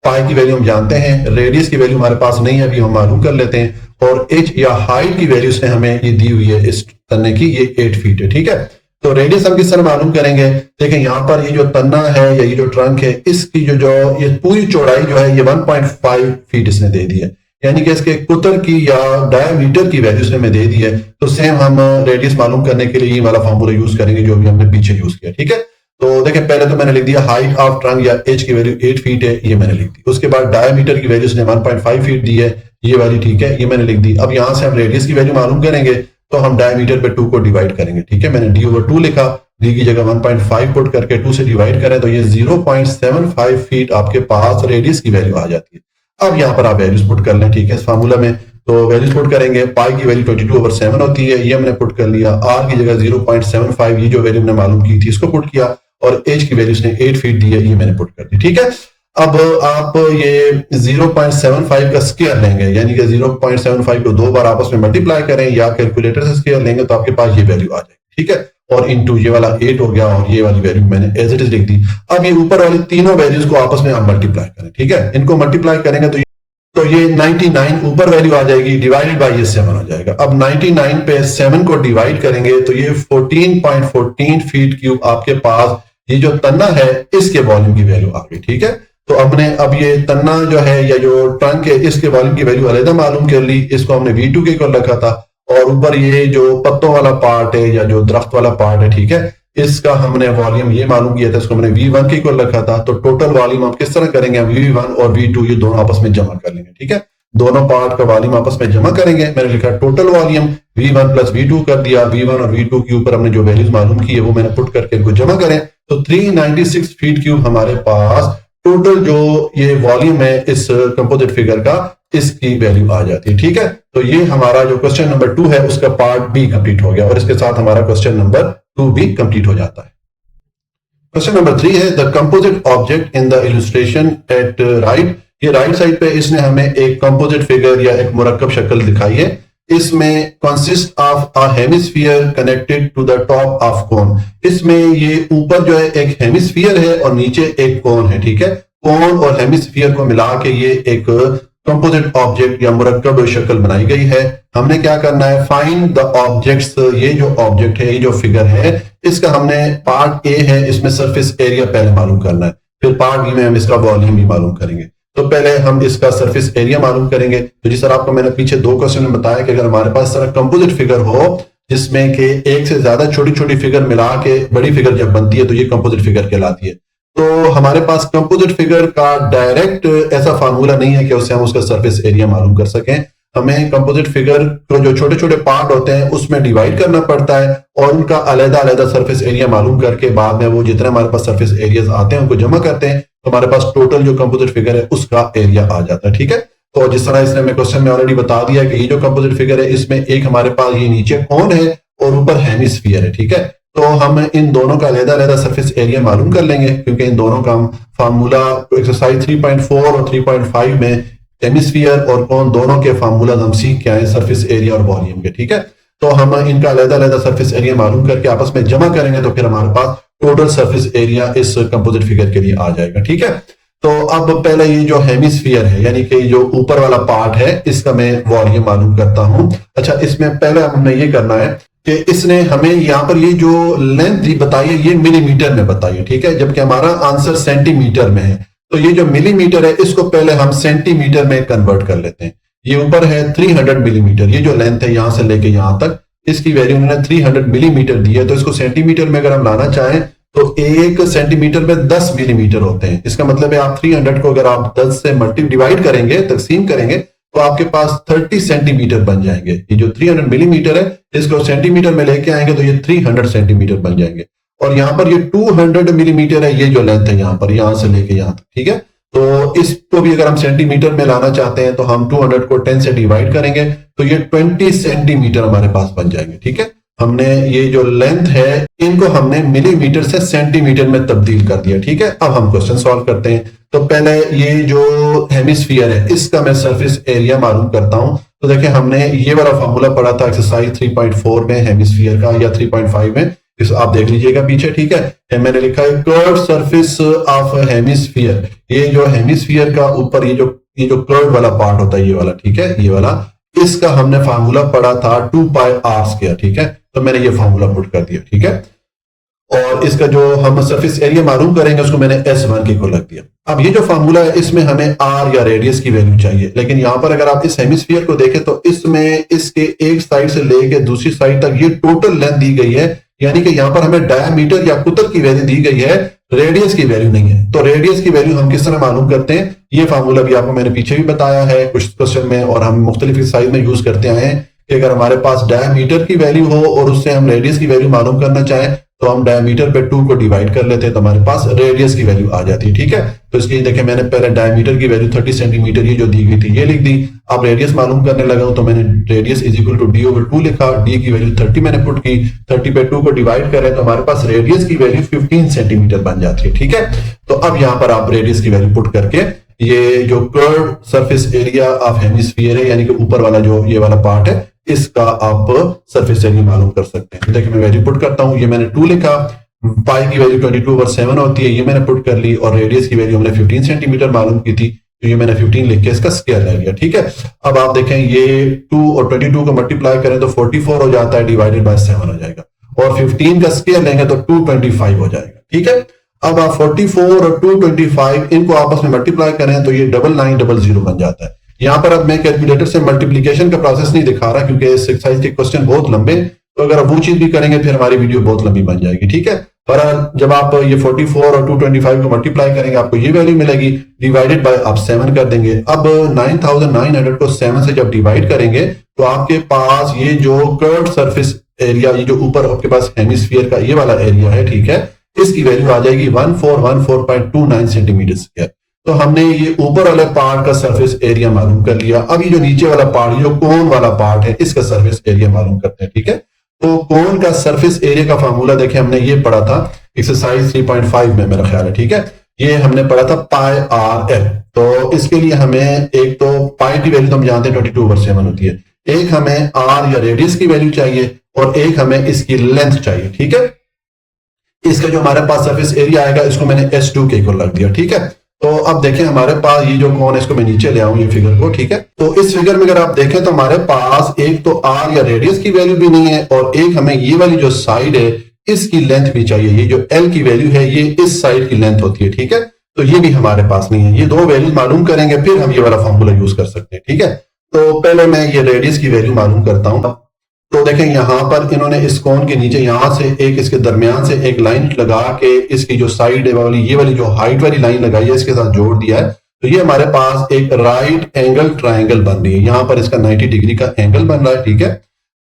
पाई की वैल्यू हम जानते हैं, रेडियस की वैल्यू हमारे पास नहीं है, अभी हम मालूम कर लेते हैं। और एच या हाइट की वैल्यू से हमें ये दी हुई है इस तन्ने की, ये 8 फीट है। ठीक है, तो रेडियस हम किस तरह मालूम करेंगे, देखिए यहाँ पर ये जो तन्ना है या ये जो ट्रंक है, इसकी जो ये पूरी चौड़ाई जो है ये 1.5 फीट इसने दे दी है, यानी कि इसके कुतर की या डायमीटर की वैल्यू से हमें दे दी है। तो सेम हम रेडियस मालूम करने के लिए ये वाला फॉर्मूला यूज करेंगे जो भी हमने पीछे यूज किया। ठीक है, तो देखिए पहले तो मैंने लिख दिया हाइट ऑफ ट्रंक या एच की वैल्यू 8 फीट है, ये मैंने लिख दी। उसके बाद डायमीटर की वैल्यू उसने 1.5 फीट दी है, ये वाली। ठीक है, ये मैंने लिख दी। अब यहां से हम रेडियस की वैल्यू मालूम करेंगे तो हम डायमीटर पे 2 को डिवाइड करेंगे। ठीक है, मैंने d/2 लिखा, d की जगह 1.5 पुट करके 2 से डिवाइड करें तो ये 0.75 फीट आपके पास रेडियस की वैल्यू आ जाती है। अब यहाँ पर आप वैल्यूज पुट कर लें। ठीक है, इस फार्मूला में तो वैल्यूज पुट करेंगे, पाई की वैल्यू 22/7 होती है, ये हमने पुट कर लिया। आर की जगह 0.75 ये जो वैल्यू हमने मालूम की थी इसको पुट किया और एच की वैल्यू उसने 8 फीट दी है, ये मैंने पुट कर दी। ठीक है, अब आप ये 0.75 का स्क्वायर लेंगे, यानी कि 0.75 को 2 बार आपस में मल्टीप्लाई करें या कैलकुलेटर से स्क्वायर लेंगे तो आपके पास ये वैल्यू आ जाएगी। ठीक है, और इनटू ये वाला 8 हो गया और ये वाली वैल्यू मैंने एज इट इज लिख दी। अब ये ऊपर वाली तीनों वैल्यूज को आपस में आप मल्टीप्लाई करें। ठीक है, इनको मल्टीप्लाई करेंगे तो ये 99 ऊपर वैल्यू आ जाएगी, डिवाइडेड बाय ये 7 हो जाएगा। अब 99 पे 7 को डिवाइड करेंगे तो ये 14.14 फीट क्यूब आपके पास ये जो तन्ना है इसके वॉल्यूम की वैल्यू आ गई। ठीक है, तो हमने अब ये तन्ना जो है या जो ट्रंक है इसके वॉल्यूम की वैल्यू अलग मालूम कर ली, इसको हमने V2 के को रखा था। और ऊपर ये जो पत्तों वाला पार्ट है या जो दरख्त वाला पार्ट है, ठीक है, इसका हमने वॉल्यूम ये मालूम किया था, इसको हमने V1 के को रखा था। तो टोटल वॉल्यूम आप किस तरह करेंगे, V1 और V2 ये दोनों आपस में जमा कर लेंगे। ठीक है, दोनों पार्ट का वॉल्यूम आपस में जमा करेंगे। मैंने लिखा total volume V1 plus V2 कर दिया। V1 और V2 के ऊपर हमने जो वैल्यूज मालूम की है वो मैंने पुट करके इनको जमा करें तो 396 फीट क्यूब हमारे पास टोटल जो ये वॉल्यूम है इस कंपोजिट फिगर का, इसकी वैल्यू आ जाती है। ठीक है, तो ये हमारा जो क्वेश्चन नंबर 2 है उसका पार्ट बी कंप्लीट हो गया और इसके साथ हमारा क्वेश्चन नंबर 2 भी कंप्लीट हो जाता है। क्वेश्चन नंबर 3 है the composite object in the illustration at right. ये राइट साइड पे इसने हमें एक कंपोजिट फिगर या एक मुरक्कब शक्ल दिखाई है। इसमें consist of a hemisphere connected to the top of cone. इसमें ये ऊपर जो है एक हेमिस्फीयर है और नीचे एक कोन है। ठीक है, कोन और हेमिस्फीयर को मिला के ये एक कंपोजिट ऑब्जेक्ट या मुरक्कब शक्ल बनाई गई है। हमने क्या करना है, फाइंड द ऑब्जेक्ट्स। ये जो ऑब्जेक्ट है, ये जो फिगर है, इसका हमने पार्ट ए है, इसमें सरफेस एरिया पहले मालूम करना है, फिर पार्ट बी में हम इसका वॉल्यूम भी मालूम करेंगे। तो पहले हम इसका सरफेस एरिया मालूम करेंगे। तो जिस तरह आपको मैंने पीछे 2 क्वेश्चन में बताया कि अगर हमारे पास तरह कंपोजिट फिगर हो जिसमें कि एक से ज्यादा छोटी छोटी फिगर मिला के बड़ी फिगर जब बनती है तो ये कंपोजिट फिगर कहलाती है। तो हमारे पास कंपोजिट फिगर का डायरेक्ट ऐसा फार्मूला नहीं है कि उससे हम उसका सरफेस एरिया मालूम कर सकें। हमें कंपोजिट फिगर को जो छोटे छोटे पार्ट होते हैं उसमें डिवाइड करना पड़ता है और उनका अलग अलग सरफेस एरिया मालूम करके बाद में वो जितने हमारे पास सरफेस एरियाज आते हैं उनको जमा करते हैं, तो हमारे पास टोटल जो कंपोजिट फिगर है उसका एरिया आ जाता है। ठीक है, तो जिस तरह इसने मैं क्वेश्चन में ऑलरेडी बता दिया कि ये जो कंपोजिट फिगर है इसमें एक हमारे पास ये नीचे कौन है और ऊपर हेमिस्फीयर है। ठीक है, तो हम इन दोनों का अलग सरफेस एरिया मालूम कर लेंगे क्योंकि इन दोनों का हम फार्मूला एक्सरसाइज 3.4 और 3.5 में हेमिस्फीयर और कौन दोनों के फार्मूला हम सीख के आए सरफेस एरिया और वॉल्यूम के। ठीक है, तो हम इनका अलग सरफेस एरिया मालूम करके आपस में जमा करेंगे तो फिर हमारे पास टोटल सरफेस एरिया इस कंपोजिट फिगर के लिए आ जाएगा। ठीक है, तो अब पहले ये जो हेमिस्फीयर है यानी कि जो ऊपर वाला पार्ट है इसका मैं वॉल्यूम मालूम करता हूं। अच्छा, इसमें पहले हमने ये करना है कि इसने हमें यहाँ पर ये जो लेंथ बताई है ये मिलीमीटर में बताई है। ठीक है, जबकि हमारा आंसर सेंटीमीटर में है, तो ये जो मिलीमीटर है इसको पहले हम सेंटीमीटर में कन्वर्ट कर लेते हैं। ये ऊपर है 300 मिलीमीटर, ये जो लेंथ है यहां से लेके यहां तक इसकी वैल्यू उन्होंने 300 मिलीमीटर दी है। तो इसको सेंटीमीटर में अगर हम लाना चाहें तो 1 सेंटीमीटर में 10 मिलीमीटर होते हैं। इसका मतलब है आप 300 को अगर आप 10 से डिवाइड करेंगे, तकसीम करेंगे, तो आपके पास 30 सेंटीमीटर बन जाएंगे। ये जो 300 मिलीमीटर है इसको सेंटीमीटर में लेके आएंगे तो ये 300 सेंटीमीटर बन जाएंगे। और यहाँ पर ये 200 मिलीमीटर है, ये जो लेंथ है यहाँ पर यहां से लेके यहां तक। ठीक है, तो इसको भी अगर हम सेंटीमीटर में लाना चाहते हैं तो हम 200 को 10 से डिवाइड करेंगे तो ये 20 सेंटीमीटर हमारे पास बन जाएंगे। ठीक है, हमने ये जो लेंथ है इनको हमने मिलीमीटर से सेंटीमीटर में तब्दील कर दिया। ठीक है, अब हम क्वेश्चन सॉल्व करते हैं। तो पहले ये जो हेमिस्फीयर है इसका मैं सरफेस एरिया मालूम करता हूं। तो देखिए हमने ये वाला फॉर्मूला पढ़ा था एक्सरसाइज 3.4 में हेमिस्फीयर का या 3.5 में, इस आप देख लीजिएगा पीछे। ठीक है, मैंने लिखा है कर्व सरफेस ऑफ हेमिस्फीयर। ये जो हेमिस्फीयर का ऊपर ये जो कर्व वाला पार्ट होता है ये वाला, ठीक है, ये वाला, इसका हमने फार्मूला पढ़ा था 2 पाई आर स्क्वायर। ठीक है, तो मैंने ये फार्मूला पुट कर दिया। ठीक है, और इसका जो हम सरफेस एरिया मालूम करेंगे उसको मैंने S1 के को लग दिया। अब ये जो फार्मूला है इसमें हमें R या रेडियस की वैल्यू चाहिए, लेकिन यहां पर अगर आप इस हेमिस्फीयर को देखें तो इसमें इसके एक साइड से लेके दूसरी साइड तक ये टोटल लेंथ दी गई है, यानी कि यहां पर हमें डायमीटर या कुतर की वैल्यू दी गई है, रेडियस की वैल्यू नहीं है। तो रेडियस की वैल्यू हम किस तरह मालूम करते हैं, ये फार्मूला भी आपको मैंने पीछे भी बताया है कुछ क्वेश्चन में, और हम मुख्तलिफ साइज में यूज करते आए हैं कि अगर हमारे पास डायमीटर की वैल्यू हो और उससे हम रेडियस की वैल्यू मालूम करना चाहें तो हम डायमीटर पे 2 को डिवाइड कर लेते हैं तो हमारे पास रेडियस की वैल्यू आ जाती है। ठीक है, तो इसके देखिए मैंने पहले डायमीटर की वैल्यू 30 सेंटीमीटर ये जो दी गई थी ये लिख दी। अब रेडियस मालूम करने लगा तो मैंने radius is equal to d/2 लिखा, d की वैल्यू 30 मैंने पुट की, 30 पे 2 को डिवाइड करें तो हमारे पास रेडियस की वैल्यू 15 सेंटीमीटर बन जाती है। ठीक है, तो अब यहाँ पर आप रेडियस की वैल्यू पुट करके ये जो curve surface area of hemisphere है यानी कि ऊपर वाला जो ये वाला पार्ट है इसका आप सरफेस एरिया मालूम कर सकते हैं। देखिए मैं वैल्यू पुट करता हूं, ये मैंने 2 लिखा, पाई की वैल्यू 22/7 होती है, ये मैंने पुट कर ली, और रेडियस की वैल्यू हमने 15 सेंटीमीटर मालूम की थी तो ये मैंने 15 लिख के इसका स्क्वायर ले लिया। ठीक है, अब आप देखें ये 2 और 22 को मल्टीप्लाई करें तो 44 हो जाता है, डिवाइडेड बाय 7 हो जाएगा, और 15 का स्क्वायर लेंगे तो 225 हो जाएगा। ठीक है, अब आप 44 और 225 इनको आपस में मल्टीप्लाई करें तो ये 9900 बन जाता है। यहां पर अब मैं कैलकुलेटर से मल्टीप्लिकेशन का प्रोसेस नहीं दिखा रहा क्योंकि इस एक्सरसाइज के क्वेश्चन बहुत लंबे, तो अगर वो चीज भी करेंगे फिर हमारी वीडियो बहुत लंबी बन जाएगी। ठीक है, पर जब आप ये 44 और 225 को मल्टीप्लाई करेंगे आपको ये वैल्यू मिलेगी, डिवाइडेड बाय आप 7 कर देंगे। अब 9900 को 7 से जब डिवाइड करेंगे तो आपके पास ये जो कर्व्ड सरफेस एरिया, ये जो ऊपर आपके पास हेमिस्फीयर का ये वाला एरिया है, ठीक है, इसकी वैल्यू आ जाएगी 1414.29 सेंटीमीटर स्क्वायर। तो हमने ये ऊपर वाले पार्ट का सरफेस एरिया मालूम कर लिया। अब ये जो नीचे वाला पार्ट, जो कोन वाला पार्ट है, इसका सरफेस एरिया मालूम करते हैं। ठीक है, तो कोन का सरफेस एरिया का फार्मूला देखें हमने ये पढ़ा था एक्सरसाइज 3.5 में मेरा ख्याल है। ठीक है, ये हमने पढ़ा था पाई आर एल। तो इसके लिए हमें एक तो पाई की वैल्यू तो हम जानते हैं 22/7 होती है, एक हमें आर या रेडियस की वैल्यू चाहिए और एक हमें इसकी लेंथ चाहिए। ठीक है, इसका जो हमारे पास सरफेस एरिया आएगा इसको मैंने S2 के इक्वल रख दिया। ठीक है, तो अब देखें हमारे पास ये जो कौन है, इसको मैं नीचे ले आऊं ये फिगर को, ठीक है। तो इस फिगर में अगर आप देखें तो हमारे पास एक तो आर या रेडियस की वैल्यू भी नहीं है, और एक हमें ये वाली जो साइड है इसकी लेंथ भी चाहिए। ये जो एल की वैल्यू है ये इस साइड की लेंथ होती है, ठीक है। तो ये भी हमारे पास नहीं है। ये दो वैल्यू मालूम करेंगे फिर हम ये वाला फॉर्मूला यूज कर सकते हैं, ठीक है। तो पहले मैं ये रेडियस की वैल्यू मालूम करता हूं। तो देखें यहां पर इन्होंने इस कोन के नीचे यहां से एक इसके दरमियान से एक लाइन लगा के इसकी जो साइड है वाली ये वाली जो हाइट वाली लाइन लगाई है इसके साथ जोड़ दिया है। तो ये हमारे पास एक राइट एंगल ट्राइंगल बन रही है। यहां पर इसका 90 डिग्री का एंगल बन रहा है, ठीक है।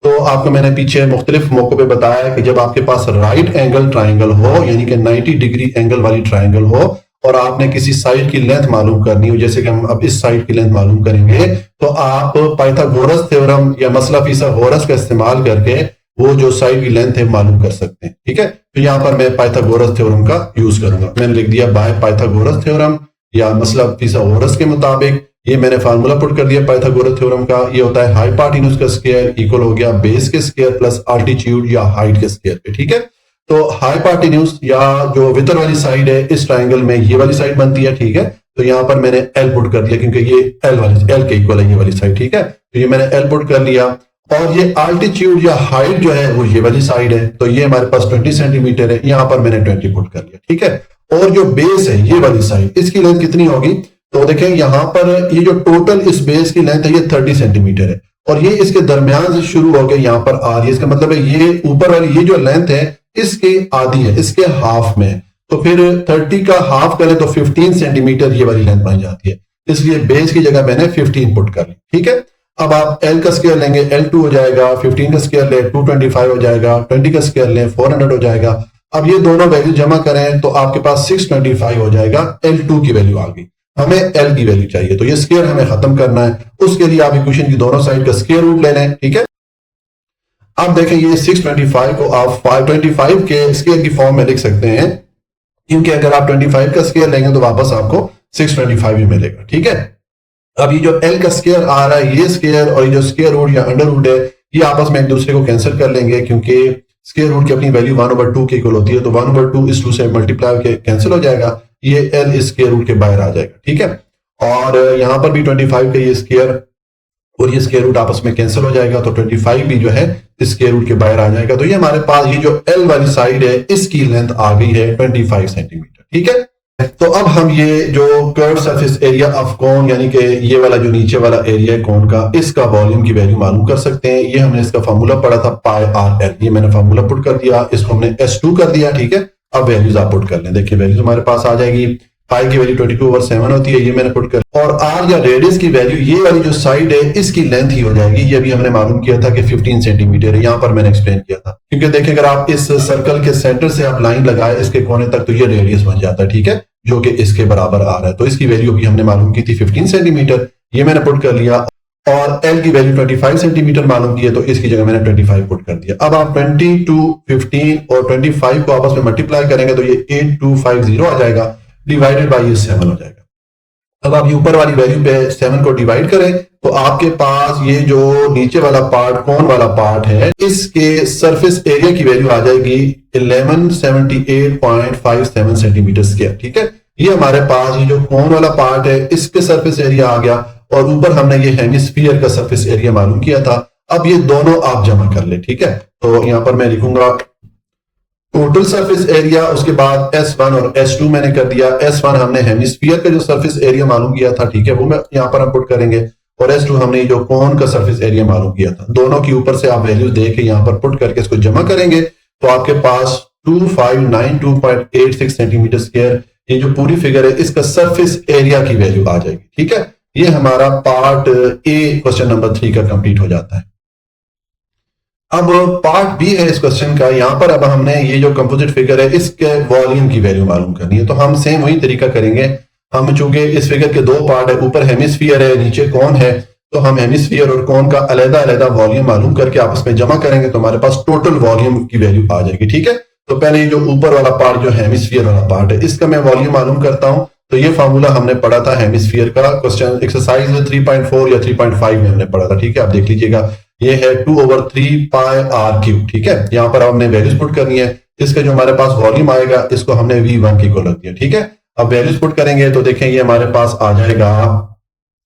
तो आपको मैंने पीछे मुख्तलिफ मौकों पे बताया कि जब आपके पास राइट एंगल ट्राइंगल हो, यानी कि 90 डिग्री एंगल वाली ट्राइंगल हो, और आपने किसी साइड की लेंथ मालूम करनी हो, जैसे कि हम अब इस साइड की लेंथ मालूम करेंगे, तो आप पाइथागोरस थ्योरम या मसला फिसागोरस का इस्तेमाल करके वो जो साइड की लेंथ है मालूम कर सकते हैं, ठीक है। तो यहाँ पर मैं पाइथागोरस थ्योरम का यूज करूंगा। मैंने लिख दिया बाय पाइथागोरस थ्योरम या मसला फिसागोरस के मुताबिक। ये मैंने फार्मूला पुट कर दिया पाइथागोरस थ्योरम का। ये होता है हाइपोटेन्यूज का स्क्वायर इक्वल हो गया बेस के स्क्वायर प्लस अल्टीट्यूड या हाइट के स्क्वायर पे, ठीक है। तो हाइपोटेन्यूज या जो वितर वाली साइड है इस ट्राइंगल में ये वाली साइड बनती है, ठीक है। तो यहां पर मैंने एल पुट कर दिया क्योंकि ये एल के इक्वल है ये वाली साइड, ठीक है। तो ये मैंने एल पुट कर लिया, और ये अल्टीट्यूड या हाइट जो है वो ये वाली साइड है। तो ये हमारे पास 20 सेंटीमीटर है, यहां पर मैंने 20 पुट कर लिया, ठीक है। और जो बेस है ये वाली साइड, इसकी लेंथ कितनी होगी? तो देखें यहां पर ये जो टोटल इस बेस की लेंथ है ये 30 सेंटीमीटर है, और ये इसके दरमियान से शुरू होकर यहां पर आ रही है। इसका मतलब है ये ऊपर वाली ये जो लेंथ है इसके आधी है, इसके हाफ में। तो फिर 30 का हाफ करें तो 15 सेंटीमीटर ये वाली लेंथ बन जाती है। इसलिए बेस की जगह मैंने 15 पुट कर ली, ठीक है। अब आप एल का स्क्वायर लेंगे, L2 हो जाएगा, 15 का स्क्वायर ले 225 हो जाएगा, 20 का स्क्वायर ले 400 हो जाएगा। अब ये दोनों वैल्यू जमा करें तो आपके पास 625 हो जाएगा। L2 की वैल्यू आ गई, हमें L की वैल्यू चाहिए, तो ये स्क्वायर हमें खत्म करना है। उसके लिए आप इक्वेशन की दोनों साइड का स्क्वायर रूट ले लें, ठीक है। अब देखें ये 625 को आप 525 के स्क्वायर की फॉर्म में लिख सकते हैं, क्योंकि अगर आप 25 का स्क्वायर लेंगे तो वापस आपको 625 ही मिलेगा, ठीक है। अब ये जो L का स्क्वायर आ रहा है ये स्क्वायर और ये जो स्क्वायर रूट या अंडर रूट है ये आपस में एक दूसरे को कैंसिल कर लेंगे, क्योंकि स्क्वायर रूट की अपनी वैल्यू 1/2 के इक्वल होती है। तो 1/2 इस 2 से मल्टीप्लाई के कैंसिल हो जाएगा, ये L इस स्क्वायर रूट के बाहर आ जाएगा, ठीक है। और यहां पर भी 25 का ये स्क्वायर और ये स्क्वायर रूट आपस में कैंसिल हो जाएगा, तो 25 भी जो है इस स्क्वायर रूट के बाहर आ जाएगा। तो ये हमारे पास ये जो L वाली साइड है इसकी लेंथ आ गई है 25 सेंटीमीटर, ठीक है। तो अब हम ये जो curve surface area of cone, यानी कि ये वाला जो नीचे वाला एरिया है कोन का, इसका वॉल्यूम की वैल्यू मालूम कर सकते हैं। ये हमने इसका फार्मूला पढ़ा था पाई आर एल, ये मैंने फार्मूला पुट कर दिया, इसको हमने S2 कर दिया, ठीक है। अब वैल्यूज आप पुट कर लें, देखिए वैल्यूज हमारे पास आ जाएगी। पाई की वैल्यू 22/7 होती है, ये मैंने पुट कर, और आर या रेडियस की वैल्यू ये वाली जो साइड है इसकी लेंथ ही हो जाएगी। ये भी हमने मालूम किया था कि 15 सेंटीमीटर है, यहां पर मैंने एक्सप्लेन किया था। क्योंकि देखिए अगर आप इस सर्कल के सेंटर से आप लाइन लगाए इसके कोने तक तो ये रेडियस बन जाता है, ठीक है, जो कि इसके बराबर आ रहा है। तो इसकी वैल्यू भी हमने मालूम की थी 15 सेंटीमीटर, ये मैंने पुट कर लिया। और एल की वैल्यू 25 सेंटीमीटर मालूम की है, तो इसकी जगह मैंने 25 पुट कर दिया। अब आप 22, 15 और 25 को आपस में मल्टीप्लाई करेंगे तो ये 8250 आ जाएगा, डिवाइडेड बाई 7 हो जाएगा। अब आप ये ऊपर वाली वैल्यू पे 7 को डिवाइड करें तो आपके पास ये जो नीचे वाला पार्ट कोन वाला पार्ट है इसके सरफेस एरिया की वैल्यू आ जाएगी 1178.57 सेंटीमीटर स्क्वायर, ठीक है। ये हमारे पास ये जो कोन वाला पार्ट है इसके सरफेस एरिया आ गया, और ऊपर हमने ये हेमिस्फीयर का सरफेस एरिया मालूम किया था। अब ये दोनों आप जमा कर ले, ठीक है। तो यहां पर मैं लिखूंगा टोटल सरफेस एरिया, उसके बाद S1 और S2 मैंने कर दिया। S1 हमने हेमिस्फीयर का जो सरफेस एरिया मालूम किया था, ठीक है, वो मैं यहां पर हम पुट करेंगे, और S2 हमने जो कोन का सरफेस एरिया मालूम किया था। दोनों की ऊपर से आप वैल्यू दे के यहां पर पुट करके इसको जमा करेंगे तो आपके पास 2592.86 सेंटीमीटर स्क्वायर ये जो पूरी फिगर है इसका सरफेस एरिया की वैल्यू आ जाएगी, ठीक है। ये हमारा पार्ट ए क्वेश्चन नंबर 3 का कंप्लीट हो जाता है। अब पार्ट बी है इस क्वेश्चन का। यहां पर अब हमने ये जो कंपोजिट फिगर है इसके वॉल्यूम की वैल्यू मालूम करनी है, तो हम सेम वही तरीका करेंगे। हम चूंकि इस फिगर के दो पार्ट है, ऊपर हेमिस्फीयर है नीचे कौन है, तो हम हेमिस्फीयर और कौन का अलग अलग वॉल्यूम मालूम करके आपस में जमा करेंगे तो हमारे पास टोटल वॉल्यूम की वैल्यू आ जाएगी, ठीक है। तो पहले जो ऊपर वाला पार्ट जो हेमिस्फीयर वाला पार्ट है इसका मैं वॉल्यूम मालूम करता हूं। तो ये फार्मूला हमने पढ़ा था हेमिस्फीयर का, क्वेश्चन एक्सरसाइज 3.4 या 3.5 में हमने पढ़ा था, ठीक है। आप देख लीजिएगा, ये है 2/3 पाई आर क्यूब, ठीक है। यहां पर हमने वैल्यूज पुट करनी है। इसका जो हमारे पास वॉल्यूम आएगा इसको हमने V1 की को लग दिया, ठीक है। अब वैल्यूज पुट करेंगे तो देखें ये हमारे पास आ जाएगा,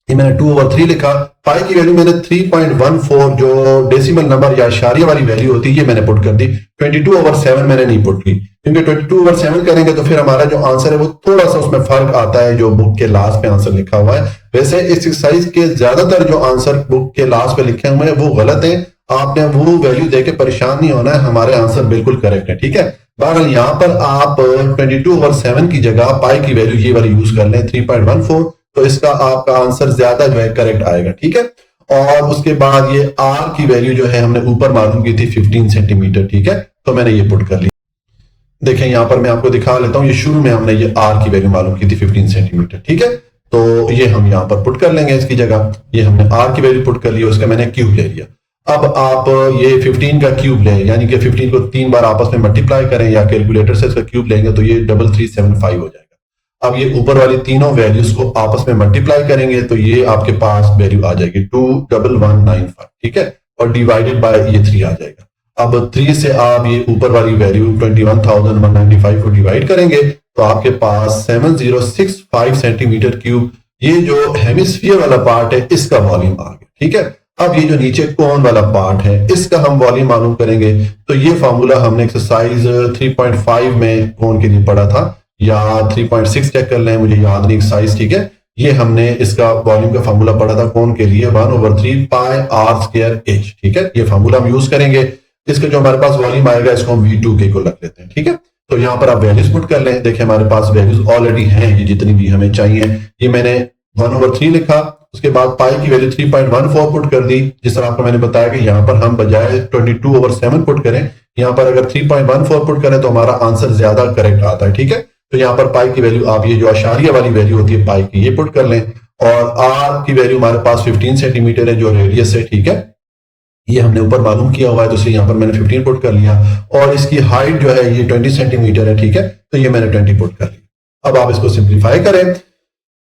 ये मैंने 2/3 लिखा, पाई की वैल्यू मैंने 3.14 जो डेसिमल नंबर या इशारिया वाली वैल्यू होती है ये मैंने पुट कर दी। 22/7 मैंने नहीं पुट की, क्योंकि 22/7 करेंगे तो फिर हमारा जो आंसर है वो थोड़ा सा उसमें फर्क आता है जो बुक के लास्ट पे आंसर लिखा हुआ है। वैसे इस एक्सरसाइज के ज्यादातर जो आंसर बुक के लास्ट पे लिखे हुए हैं वो गलत है, आपने वो वैल्यू देके परेशान नहीं होना है, हमारे आंसर बिल्कुल करेक्ट है, ठीक है। बहरहाल यहाँ पर आप 22/7 की जगह पाई की वैल्यू ये वाली यूज कर लें 3.14, तो इसका आपका आंसर ज्यादा जो है करेक्ट आएगा, ठीक है। और उसके बाद ये आर की वैल्यू जो है हमने ऊपर मालूम की थी 15 सेंटीमीटर, ठीक है, तो मैंने ये पुट कर ली। देखें यहाँ पर मैं आपको दिखा लेता हूँ, ये शुरू में हमने ये आर की वैल्यू मालूम की थी 15 सेंटीमीटर, ठीक है, तो ये हम यहाँ पर पुट कर लेंगे इसकी जगह, ये हमने आर की वैल्यू पुट कर ली, उसका मैंने क्यूब ले लिया। अब आप ये 15 का क्यूब लें, यानी कि 15 को 3 बार आपस में मल्टीप्लाई करें या कैलकुलेटर से इसका क्यूब लेंगे तो ये 3375 हो जाएगा। अब ये ऊपर वाली तीनों वैल्यूज को आपस में मल्टीप्लाई करेंगे तो ये आपके पास वैल्यू आ जाएगी 21195, ठीक है, और डिवाइडेड बाय ये 3 आ जाएगा। अब 3 से आप ये ऊपर वाली वैल्यू 21,195 को डिवाइड करेंगे तो आपके पास 7065 सेंटीमीटर क्यूब, ये जो हेमिस्फीयर वाला पार्ट है इसका वॉल्यूम आ गया, ठीक है। अब ये जो नीचे कोन वाला पार्ट है इसका हम वॉल्यूम मालूम करेंगे, तो ये फार्मूला हमने एक्सरसाइज 3.5 में कोन के लिए पढ़ा था, या 3.6 चेक कर लें, मुझे याद नहीं एक्सरसाइज, ठीक है। ये हमने इसका वॉल्यूम का फार्मूला पढ़ा था कोन के लिए 1/3 पाई आर स्क्वायर एच, ठीक है, ये फार्मूला हम यूज करेंगे। इसका जो हमारे पास वॉल्यूम आएगा इसको हम V2 के को रख लेते हैं, ठीक है। तो यहाँ पर आप वैल्यूज पुट कर लें, देखिए हमारे पास वैल्यूज ऑलरेडी हैं, ये जितनी भी हमें चाहिए, ये मैंने 1/3 लिखा, उसके बाद पाई की वैल्यू 3.14 पुट कर दी, जिस तरह आपको मैंने बताया कि यहाँ पर हम बजाय 22/7 पुट करें, यहाँ पर अगर 3.14 पुट करें तो हमारा आंसर ज्यादा करेक्ट आता है, ठीक है। तो यहाँ पर पाई की वैल्यू आप ये जो अशारिया वाली वैल्यू होती है पाई की ये पुट कर लें, और आर की वैल्यू हमारे पास 15 सेंटीमीटर है जो रेडियस है, ठीक है, ये हमने ऊपर मालूम किया हुआ है, तो इसलिए यहाँ पर मैंने 15 पुट कर लिया, और इसकी हाइट जो है ये 20 सेंटीमीटर है, ठीक है, तो ये मैंने 20 पुट कर लिया। अब आप इसको सिंप्लीफाई करें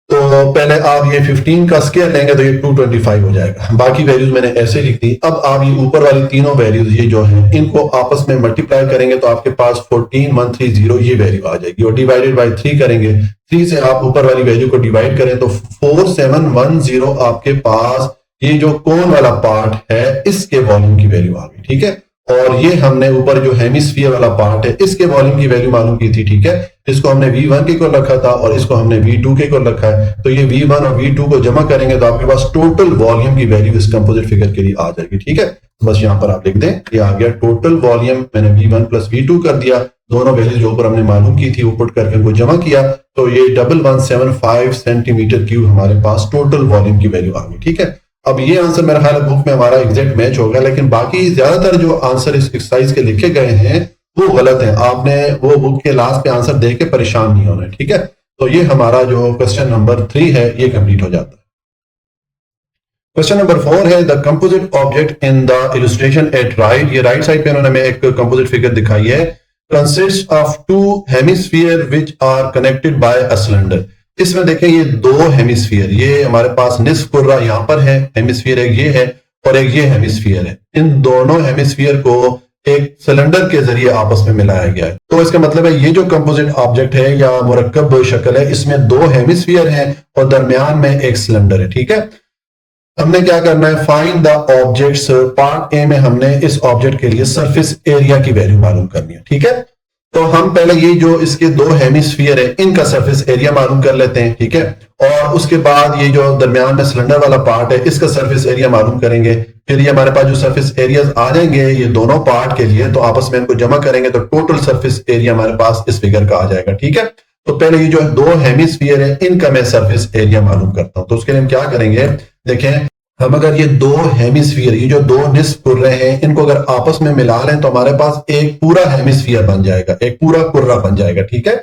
तो पहले आप ये 15 का स्क्वायर लेंगे तो ये 225 हो जाएगा, बाकी वैल्यूज मैंने ऐसे लिख दी। अब आप ये ऊपर वाली तीनों वैल्यूज ये जो हैं इनको आपस में मल्टीप्लाई करेंगे तो आपके पास 14130 ये वैल्यू आ जाएगी, और डिवाइडेड बाय 3 करेंगे, 3 से आप ऊपर वाली वैल्यू को डिवाइड करें तो 4710 आपके पास ये जो कोन वाला पार्ट है इसके वॉल्यूम की वैल्यू आ गई, ठीक है। और ये हमने ऊपर जो हेमिस्फीयर वाला पार्ट है इसके वॉल्यूम की वैल्यू मालूम की थी, ठीक है, इसको हमने V1 के को रखा था और इसको हमने V2 के को रखा है, तो ये V1 और V2 को जमा करेंगे तो आपके पास टोटल वॉल्यूम की वैल्यू इस कंपोजिट फिगर के लिए आ जाएगी, ठीक है। बस यहाँ पर आप लिख दें, ये आ गया टोटल वॉल्यूम, मैंने V1 प्लस V2 कर दिया, दोनों वैल्यू जो ऊपर हमने मालूम की थी वो पुट करके उनको जमा किया तो ये 1175 सेंटीमीटर क्यूब हमारे पास टोटल वॉल्यूम की वैल्यू आ गई, ठीक है। अब ये आंसर मेरा ख्याल है बुक में हमारा एग्जैक्ट मैच होगा, लेकिन बाकी ज्यादातर जो आंसर इस एक्सरसाइज के लिखे गए हैं वो गलत है, आपने वो बुक के लास्ट पे आंसर देख के परेशान नहीं होना है, ठीक है। तो ये हमारा जो क्वेश्चन नंबर 3 है ये कंप्लीट हो जाता है। क्वेश्चन नंबर 4 है the composite object in the illustration at right, ये राइट साइड पे उन्होंने हमें एक कंपोजिट फिगर दिखाई है, consist of 2 hemisphere which are connected by a cylinder. इसमें देखें ये 2 हेमिस्फीयर, ये हमारे पास निस्फ कुर्रा यहाँ पर है, हेमिस्फीयर एक ये है और एक ये हेमिस्फीयर है, इन दोनों हेमिस्फीयर को एक सिलेंडर के जरिए आपस में मिलाया गया है। तो इसका मतलब है ये जो कंपोजिट ऑब्जेक्ट है या मुरक्कब शक्ल है इसमें 2 हेमिस्फीयर हैं और दरमियान में एक सिलेंडर है, ठीक है। हमने क्या करना है, find the objects, part A में हमने इस ऑब्जेक्ट के लिए सरफेस एरिया की वैल्यू मालूम करनी है, ठीक है। तो हम पहले ये जो इसके 2 हेमिस्फीयर है इनका सरफेस एरिया मालूम कर लेते हैं, ठीक है, और उसके बाद ये जो दरमियान में सिलेंडर वाला पार्ट है इसका सरफेस एरिया मालूम करेंगे। फिर ये हमारे पास जो सरफेस एरियाज आ जाएंगे ये दोनों पार्ट के लिए, तो आपस में इनको जमा करेंगे तो टोटल सरफेस एरिया हमारे पास इस फिगर का आ जाएगा, ठीक है। तो पहले ये जो 2 हेमिस्फीयर है इनका मैं सरफेस एरिया मालूम करता हूं, तो उसके लिए हम क्या करेंगे, देखें हम अगर ये 2 हेमिस्फीयर, ये जो 2 निस्फ कुर्रे हैं इनको अगर आपस में मिला लें तो हमारे पास एक पूरा हेमिस्फीयर बन जाएगा, एक पूरा कुर्रा बन जाएगा, ठीक है।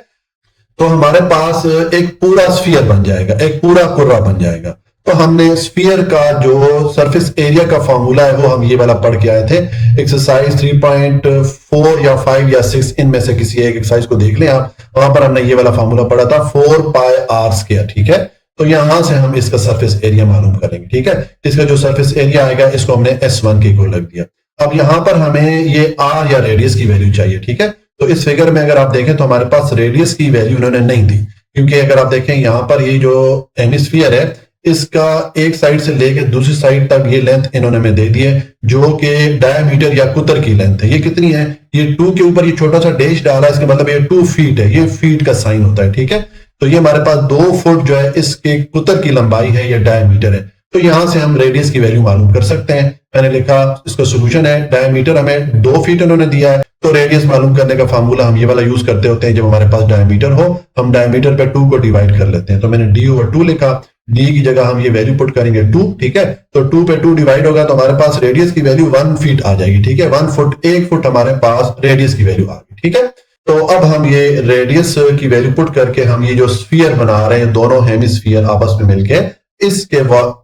तो हमारे पास एक पूरा स्फीयर बन जाएगा, एक पूरा कुर्रा बन जाएगा। तो हमने स्फीयर का जो सरफेस एरिया का फॉर्मूला है वो हम ये वाला पढ़ के आए थे, एक्सरसाइज 3.4 या 5 या 6 इनमें से किसी एक एक्सरसाइज को देख लें आप, वहां पर हमने ये वाला फॉर्मूला पढ़ा था 4 पाई आर स्क्वायर, ठीक है। तो यहां से हम इसका सरफेस एरिया मालूम करेंगे, ठीक है। इसका जो सरफेस एरिया आएगा इसको हमने S1 के इक्वल रख दिया। अब यहां पर हमें ये R या रेडियस की वैल्यू चाहिए, ठीक है। तो इस फिगर में अगर आप देखें तो हमारे पास रेडियस की वैल्यू उन्होंने नहीं दी, क्योंकि अगर आप देखें यहाँ पर ये जो हेमिस्फीयर है इसका एक साइड से लेकर दूसरी साइड तक ये लेंथ इन्होंने हमें दे दी है, जो कि डायमीटर या कुतर की लेंथ है। ये कितनी है, ये 2 के ऊपर ये छोटा सा डैश डाला है, इसका मतलब ये 2 फीट है, ये फीट का साइन होता है। ठीक है, तो ये हमारे पास 2 फुट जो है इसके कुतर की लंबाई है, ये डायमीटर है। तो यहां से हम रेडियस की वैल्यू मालूम कर सकते हैं। मैंने लिखा इसका सोल्यूशन है, डायमीटर हमें 2 फीट उन्होंने दिया है, तो रेडियस मालूम करने का फार्मूला हम ये वाला यूज करते होते हैं। जब हमारे पास डायमीटर हो हम डायमीटर पे 2 को डिवाइड कर लेते हैं, तो मैंने d/2 लिखा, d की जगह हम ये वैल्यू पुट करेंगे 2। ठीक है, तो 2 पे 2 डिवाइड होगा तो हमारे पास रेडियस की वैल्यू 1 फीट आ जाएगी। ठीक है, 1 फुट, 1 फुट हमारे पास रेडियस की वैल्यू आ गई। ठीक है, तो अब हम ये रेडियस की वैल्यू पुट करके हम ये जो स्फीयर बना रहे हैं, दोनों हेमिस्फीयर आपस में मिलके इसके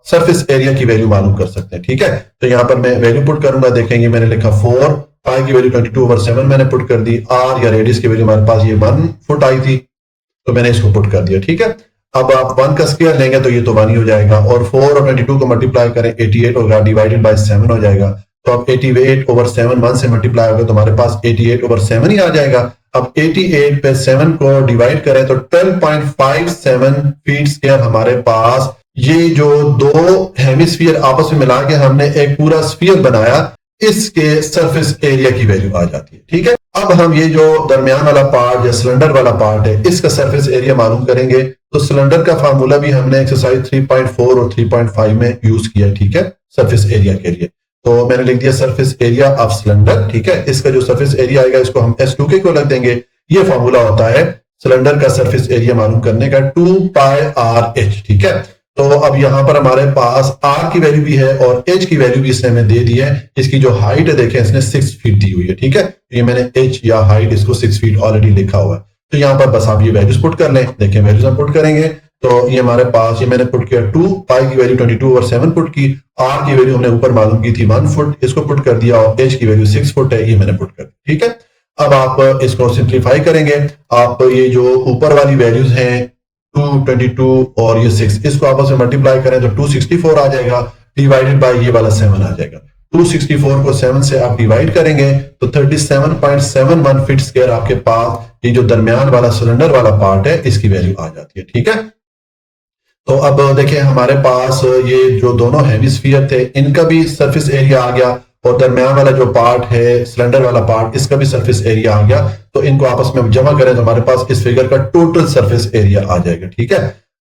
सरफेस एरिया की वैल्यू मालूम कर सकते हैं। ठीक है, तो यहां पर मैं वैल्यू पुट करूंगा, देखेंगे मैंने लिखा 4, पाई की वैल्यू 22/7 मैंने पुट कर दी, आर या रेडियस की वैल्यू हमारे पास ये 1 फुट आई थी, तो मैंने इसको पुट कर दिया। ठीक है, अब आप 1 का स्क्वायर लेंगे तो ये तो 1 ही हो जाएगा, और 4 और 22 को मल्टीप्लाई करें 88 होगा, डिवाइडेड बाय 7 हो जाएगा। तो अब 88/7 1 से मल्टीप्लाई होगा तो हमारे पास 88/7 ही आ जाएगा। अब 88 पे 7 को डिवाइड करें तो 12.57 फीट स्क्वायर हमारे पास ये जो 2 हेमिस्फीयर आपस में मिला के हमने एक पूरा स्फीयर बनाया, इसके सरफेस एरिया की वैल्यू आ जाती है। ठीक है, अब हम ये जो दरमियान वाला पार्ट या सिलेंडर वाला पार्ट है इसका सरफेस एरिया मालूम करेंगे। तो सिलेंडर का फार्मूला भी हमने एक्सरसाइज 3.4 और 3.5 में यूज किया। ठीक है, सरफेस एरिया के लिए तो मैंने लिख दिया सरफेस एरिया ऑफ सिलेंडर। ठीक है, इसका जो सरफेस एरिया आएगा इसको हम S2K को लग देंगे। ये फार्मूला होता है सिलेंडर का सरफेस एरिया मालूम करने का, 2πRh। ठीक है, तो अब यहां पर हमारे पास R की वैल्यू भी है और H की वैल्यू भी इसने हमें दे दी है। इसकी जो हाइट है देखें इसने 6 फीट दी हुई है। ठीक है, ये मैंने H या हाइट इसको 6 फीट ऑलरेडी लिखा हुआ है। तो यहां पर बस आप ये वैल्यूज पुट कर लें, देखें वैल्यूज हम पुट करेंगे तो ये हमारे पास, ये मैंने पुट किया 2, पाई की वैल्यू 22/7 पुट की, R की वैल्यू हमने ऊपर मालूम की थी 1 फुट, इसको पुट कर दिया, और H की वैल्यू 6 फुट है, ये मैंने पुट कर दी। ठीक है, अब आप इसको सिंप्लीफाई करेंगे, आप ये जो ऊपर वाली वैल्यूज हैं 2, 22 और ये 6, इसको आपस में मल्टीप्लाई करें तो 264 आ जाएगा, डिवाइडेड बाय ये वाला 7 आ जाएगा। 264 को 7 से आप डिवाइड करेंगे तो 37.71 फीट स्क्वायर आपके पास ये जो दरमियान वाला सिलेंडर वाला पार्ट है इसकी वैल्यू आ जाती है। ठीक है, तो अब देखिए हमारे पास ये जो दोनों हेमिस्फीयर थे इनका भी सरफेस एरिया आ गया, और दरमियान वाला जो पार्ट है सिलेंडर वाला पार्ट इसका भी सरफेस एरिया आ गया। तो इनको आपस में जमा करें तो हमारे पास इस फिगर का टोटल सरफेस एरिया आ जाएगा। ठीक है,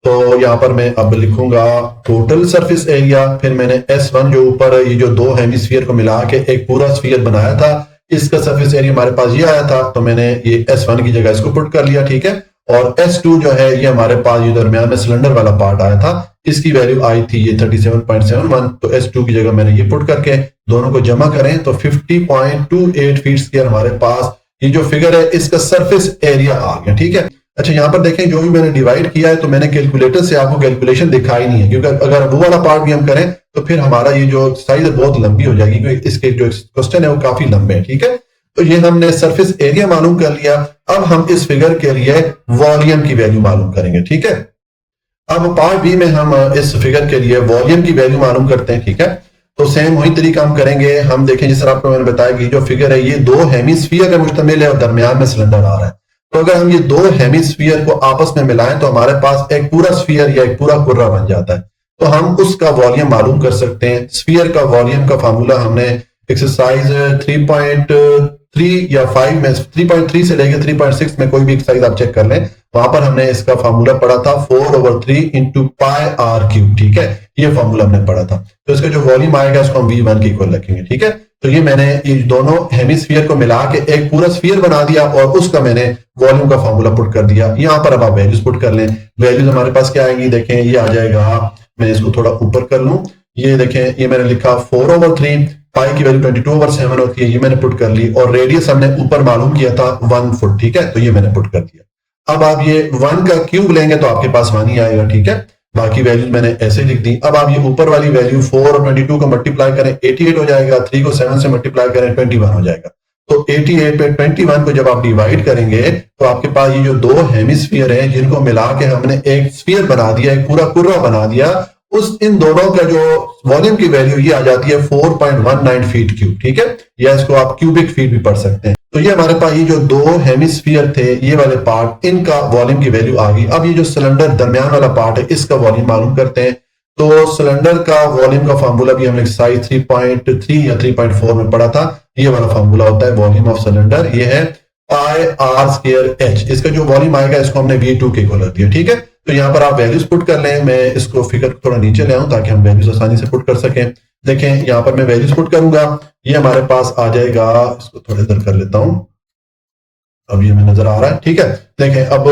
तो यहां पर मैं अब लिखूंगा टोटल सरफेस एरिया, फिर मैंने S1 जो ऊपर ये जो 2 हेमिस्फीयर को मिला के एक पूरा स्फीयर बनाया था, इसका सरफेस एरिया हमारे पास ये आया था, तो मैंने ये S1 की जगह इसको पुट कर लिया। ठीक है, और S2 जो है ये हमारे पास ये दरमियान में सिलेंडर वाला पार्ट आया था, इसकी वैल्यू आई थी ये 37.71, तो S2 की जगह मैंने ये पुट करके दोनों को जमा करें तो 50.28 फीट स्क्वायर हमारे पास ये जो फिगर है इसका सरफेस एरिया आ गया। ठीक है, अच्छा यहाँ पर देखें जो भी मैंने डिवाइड किया है तो मैंने कैलकुलेटर से आपको कैलकुलेशन दिखाई नहीं है, क्योंकि अगर वो वाला पार्ट भी हम करें तो फिर हमारा ये जो साइज है बहुत लंबी हो जाएगी, क्योंकि इसके जो क्वेश्चन है वो काफी लंबे हैं। ठीक है, तो ये हमने सरफेस एरिया मालूम कर लिया। अब हम इस फिगर के लिए वॉल्यूम की वैल्यू मालूम करेंगे। ठीक है, अब पार्ट बी में हम इस फिगर के लिए वॉल्यूम की वैल्यू मालूम करते हैं। ठीक है, तो सेम वही तरीका हम करेंगे। हम देखें जिस तरह आपको मैंने बताया कि जो फिगर है ये 2 हेमिस्फीयर का मुश्तमिल है और दरमियान में सिलेंडर आ रहा है। तो अगर हम ये 2 हेमिस्फीयर को आपस में मिलाएं तो हमारे पास एक पूरा स्फीयर या एक पूरा कुर्रा बन जाता है, तो हम उसका वॉल्यूम मालूम कर सकते हैं। स्फीयर का वॉल्यूम का फार्मूला हमने एक्सरसाइज 3.3 या 5 में, 3.3 से लेकर 3.6 में कोई भी एक्सरसाइज आप चेक कर लें, वहां पर हमने इसका फार्मूला पढ़ा था 4/3 इंटू πr³। ठीक है, ये फार्मूला हमने पढ़ा था। तो इसका जो वॉल्यूम आएगा इसको हम V1 के इक्वल रखेंगे। ठीक है, तो ये मैंने ये दोनों हेमिस्फीयर को मिला के एक पूरा स्फीयर बना दिया और उसका मैंने वॉल्यूम का फार्मूला पुट कर दिया। यहाँ पर अब आप वैल्यूज पुट कर लें, वैल्यूज हमारे पास क्या आएंगी देखें, ये आ जाएगा, मैं इसको थोड़ा ऊपर कर लूं, ये देखें ये मैंने लिखा 4/3, पाई की वैल्यू 22/7 होती है, ये मैंने पुट कर ली, और रेडियस हमने ऊपर मालूम किया था 1 फुट। ठीक है, तो ये मैंने पुट कर दिया। अब आप ये 1 का क्यूब लेंगे तो आपके पास 1 ही आएगा। ठीक है, बाकी वैल्यूज मैंने ऐसे लिख दी। अब आप ये ऊपर वाली वैल्यू 4 और 22 को मल्टीप्लाई करें 88 हो जाएगा, 3 को 7 से मल्टीप्लाई करें 21 हो जाएगा। तो 88 पे 21 को जब आप डिवाइड करेंगे तो आपके पास ये जो 2 हेमिस्फीयर हैं जिनको मिला के हमने एक स्फीयर बना दिया, एक पूरा कुर्रा बना दिया, उस इन दोनों का जो वॉल्यूम की वैल्यू ये आ जाती है 4.19 फीट क्यूब। ठीक है, या इसको आप क्यूबिक फीट भी पढ़ सकते हैं। तो ये हमारे पास ये जो दो हेमिस्फीयर थे, ये वाले पार्ट, इनका वॉल्यूम की वैल्यू आ गई। अब ये जो सिलेंडर दरमियान वाला पार्ट है, इसका वॉल्यूम मालूम करते हैं। तो सिलेंडर का वॉल्यूम का फार्मूला भी हमने एक्सरसाइज 3.3 या 3.4 में पढ़ा था। ये वाला फार्मूला होता है वॉल्यूम ऑफ सिलेंडर, ये है पाई आर स्क्वायर एच। इसका जो वॉल्यूम आएगा इसको हमने V2 के इक्वल रख दिया, ठीक है। तो यहाँ पर आप वैल्यूज पुट कर लें। मैं इसको फिगर थोड़ा नीचे ले आऊं ताकि हम वैल्यूज आसानी से पुट कर सकें। देखें यहाँ पर मैं वैल्यूज पुट करूंगा, ये हमारे पास आ जाएगा। इसको थोड़ा इधर कर लेता हूं, अब ये हमें नजर आ रहा है, ठीक है। देखें अब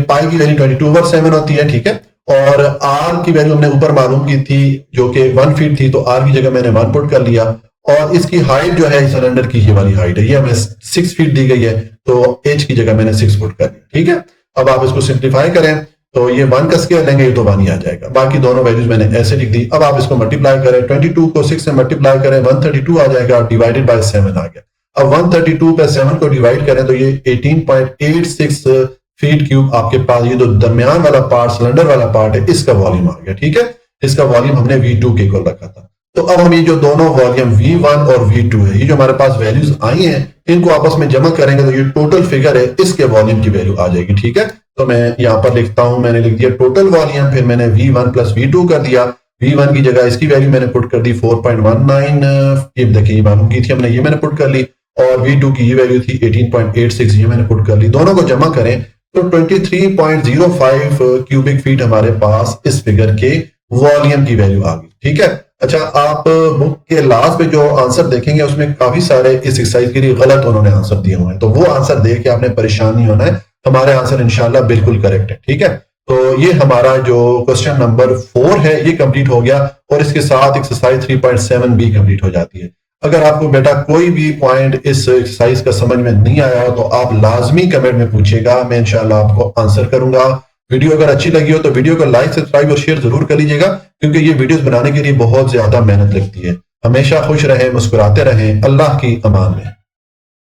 पाई की वैल्यू 22/7 होती है, ठीक है। और आर की वैल्यू हमने ऊपर मालूम की थी जो कि 1 फीट थी, तो आर की जगह मैंने 1 पुट कर लिया। और इसकी हाइट जो है सिलेंडर की, ये वाली हाइट है, ये हमें 6 फीट दी गई है, तो एच की जगह मैंने 6 पुट कर लिया, ठीक है। अब आप इसको सिंप्लीफाई करें तो ये 1 का स्क्वायर लेंगे तो 1 ही आ जाएगा। बाकी दोनों वैल्यूज मैंने ऐसे लिख दी। अब आप इसको मल्टीप्लाई करें, 22 को 6 से मल्टीप्लाई करें, 132 आ जाएगा, डिवाइडेड बाय 7 आ गया। अब 132 पे 7 को डिवाइड करें तो ये 18.86 फीट क्यूब आपके पास ये जो दरमियान वाला पार्ट, सिलेंडर वाला पार्ट है, इसका वॉल्यूम आ गया, ठीक है। इसका वॉल्यूम हमने V2 के इक्वल रखा था। तो अब हम ये जो दोनों वॉल्यूम V1 और V2 है, ये जो हमारे पास वैल्यूज आई हैं, इनको आपस में जमा करेंगे तो ये टोटल फिगर है, इसके वॉल्यूम की वैल्यू आ जाएगी, ठीक है। तो मैं यहाँ पर लिखता हूं, मैंने लिख दिया टोटल वॉल्यूम, फिर मैंने V1 प्लस V2 कर दिया। V1 की जगह इसकी वैल्यू मैंने पुट कर दी 4.19, ये देखिए मालूम की थी हमने, ये मैंने पुट कर ली। और V2 की ये वैल्यू थी 18.86, ये मैंने पुट कर ली। दोनों को जमा करें तो 23.05 क्यूबिक फीट हमारे पास इस फिगर के वॉल्यूम की वैल्यू आ गई, ठीक है। अच्छा, आप बुक के लास्ट पे जो आंसर देखेंगे उसमें काफी सारे इस एक्सरसाइज के लिए गलत उन्होंने आंसर दिए हुए हैं, तो वो आंसर देख के आपने परेशान नहीं होना है। हमारे आंसर इंशाल्लाह बिल्कुल करेक्ट है, ठीक है। तो ये हमारा जो क्वेश्चन नंबर 4 है ये कंप्लीट हो गया, और इसके साथ एक्सरसाइज 3.7 भी कंप्लीट हो जाती है। अगर आपको बेटा कोई भी पॉइंट इस एक्सरसाइज का समझ में नहीं आया हो तो आप लाजमी कमेंट में पूछिएगा, मैं इंशाल्लाह आपको आंसर करूंगा। वीडियो अगर अच्छी लगी हो तो वीडियो को लाइक, सब्सक्राइब और शेयर जरूर कर लीजिएगा, क्योंकि ये वीडियोस बनाने के लिए बहुत ज्यादा मेहनत लगती है। हमेशा खुश रहें, मुस्कुराते रहें। अल्लाह की अमान में।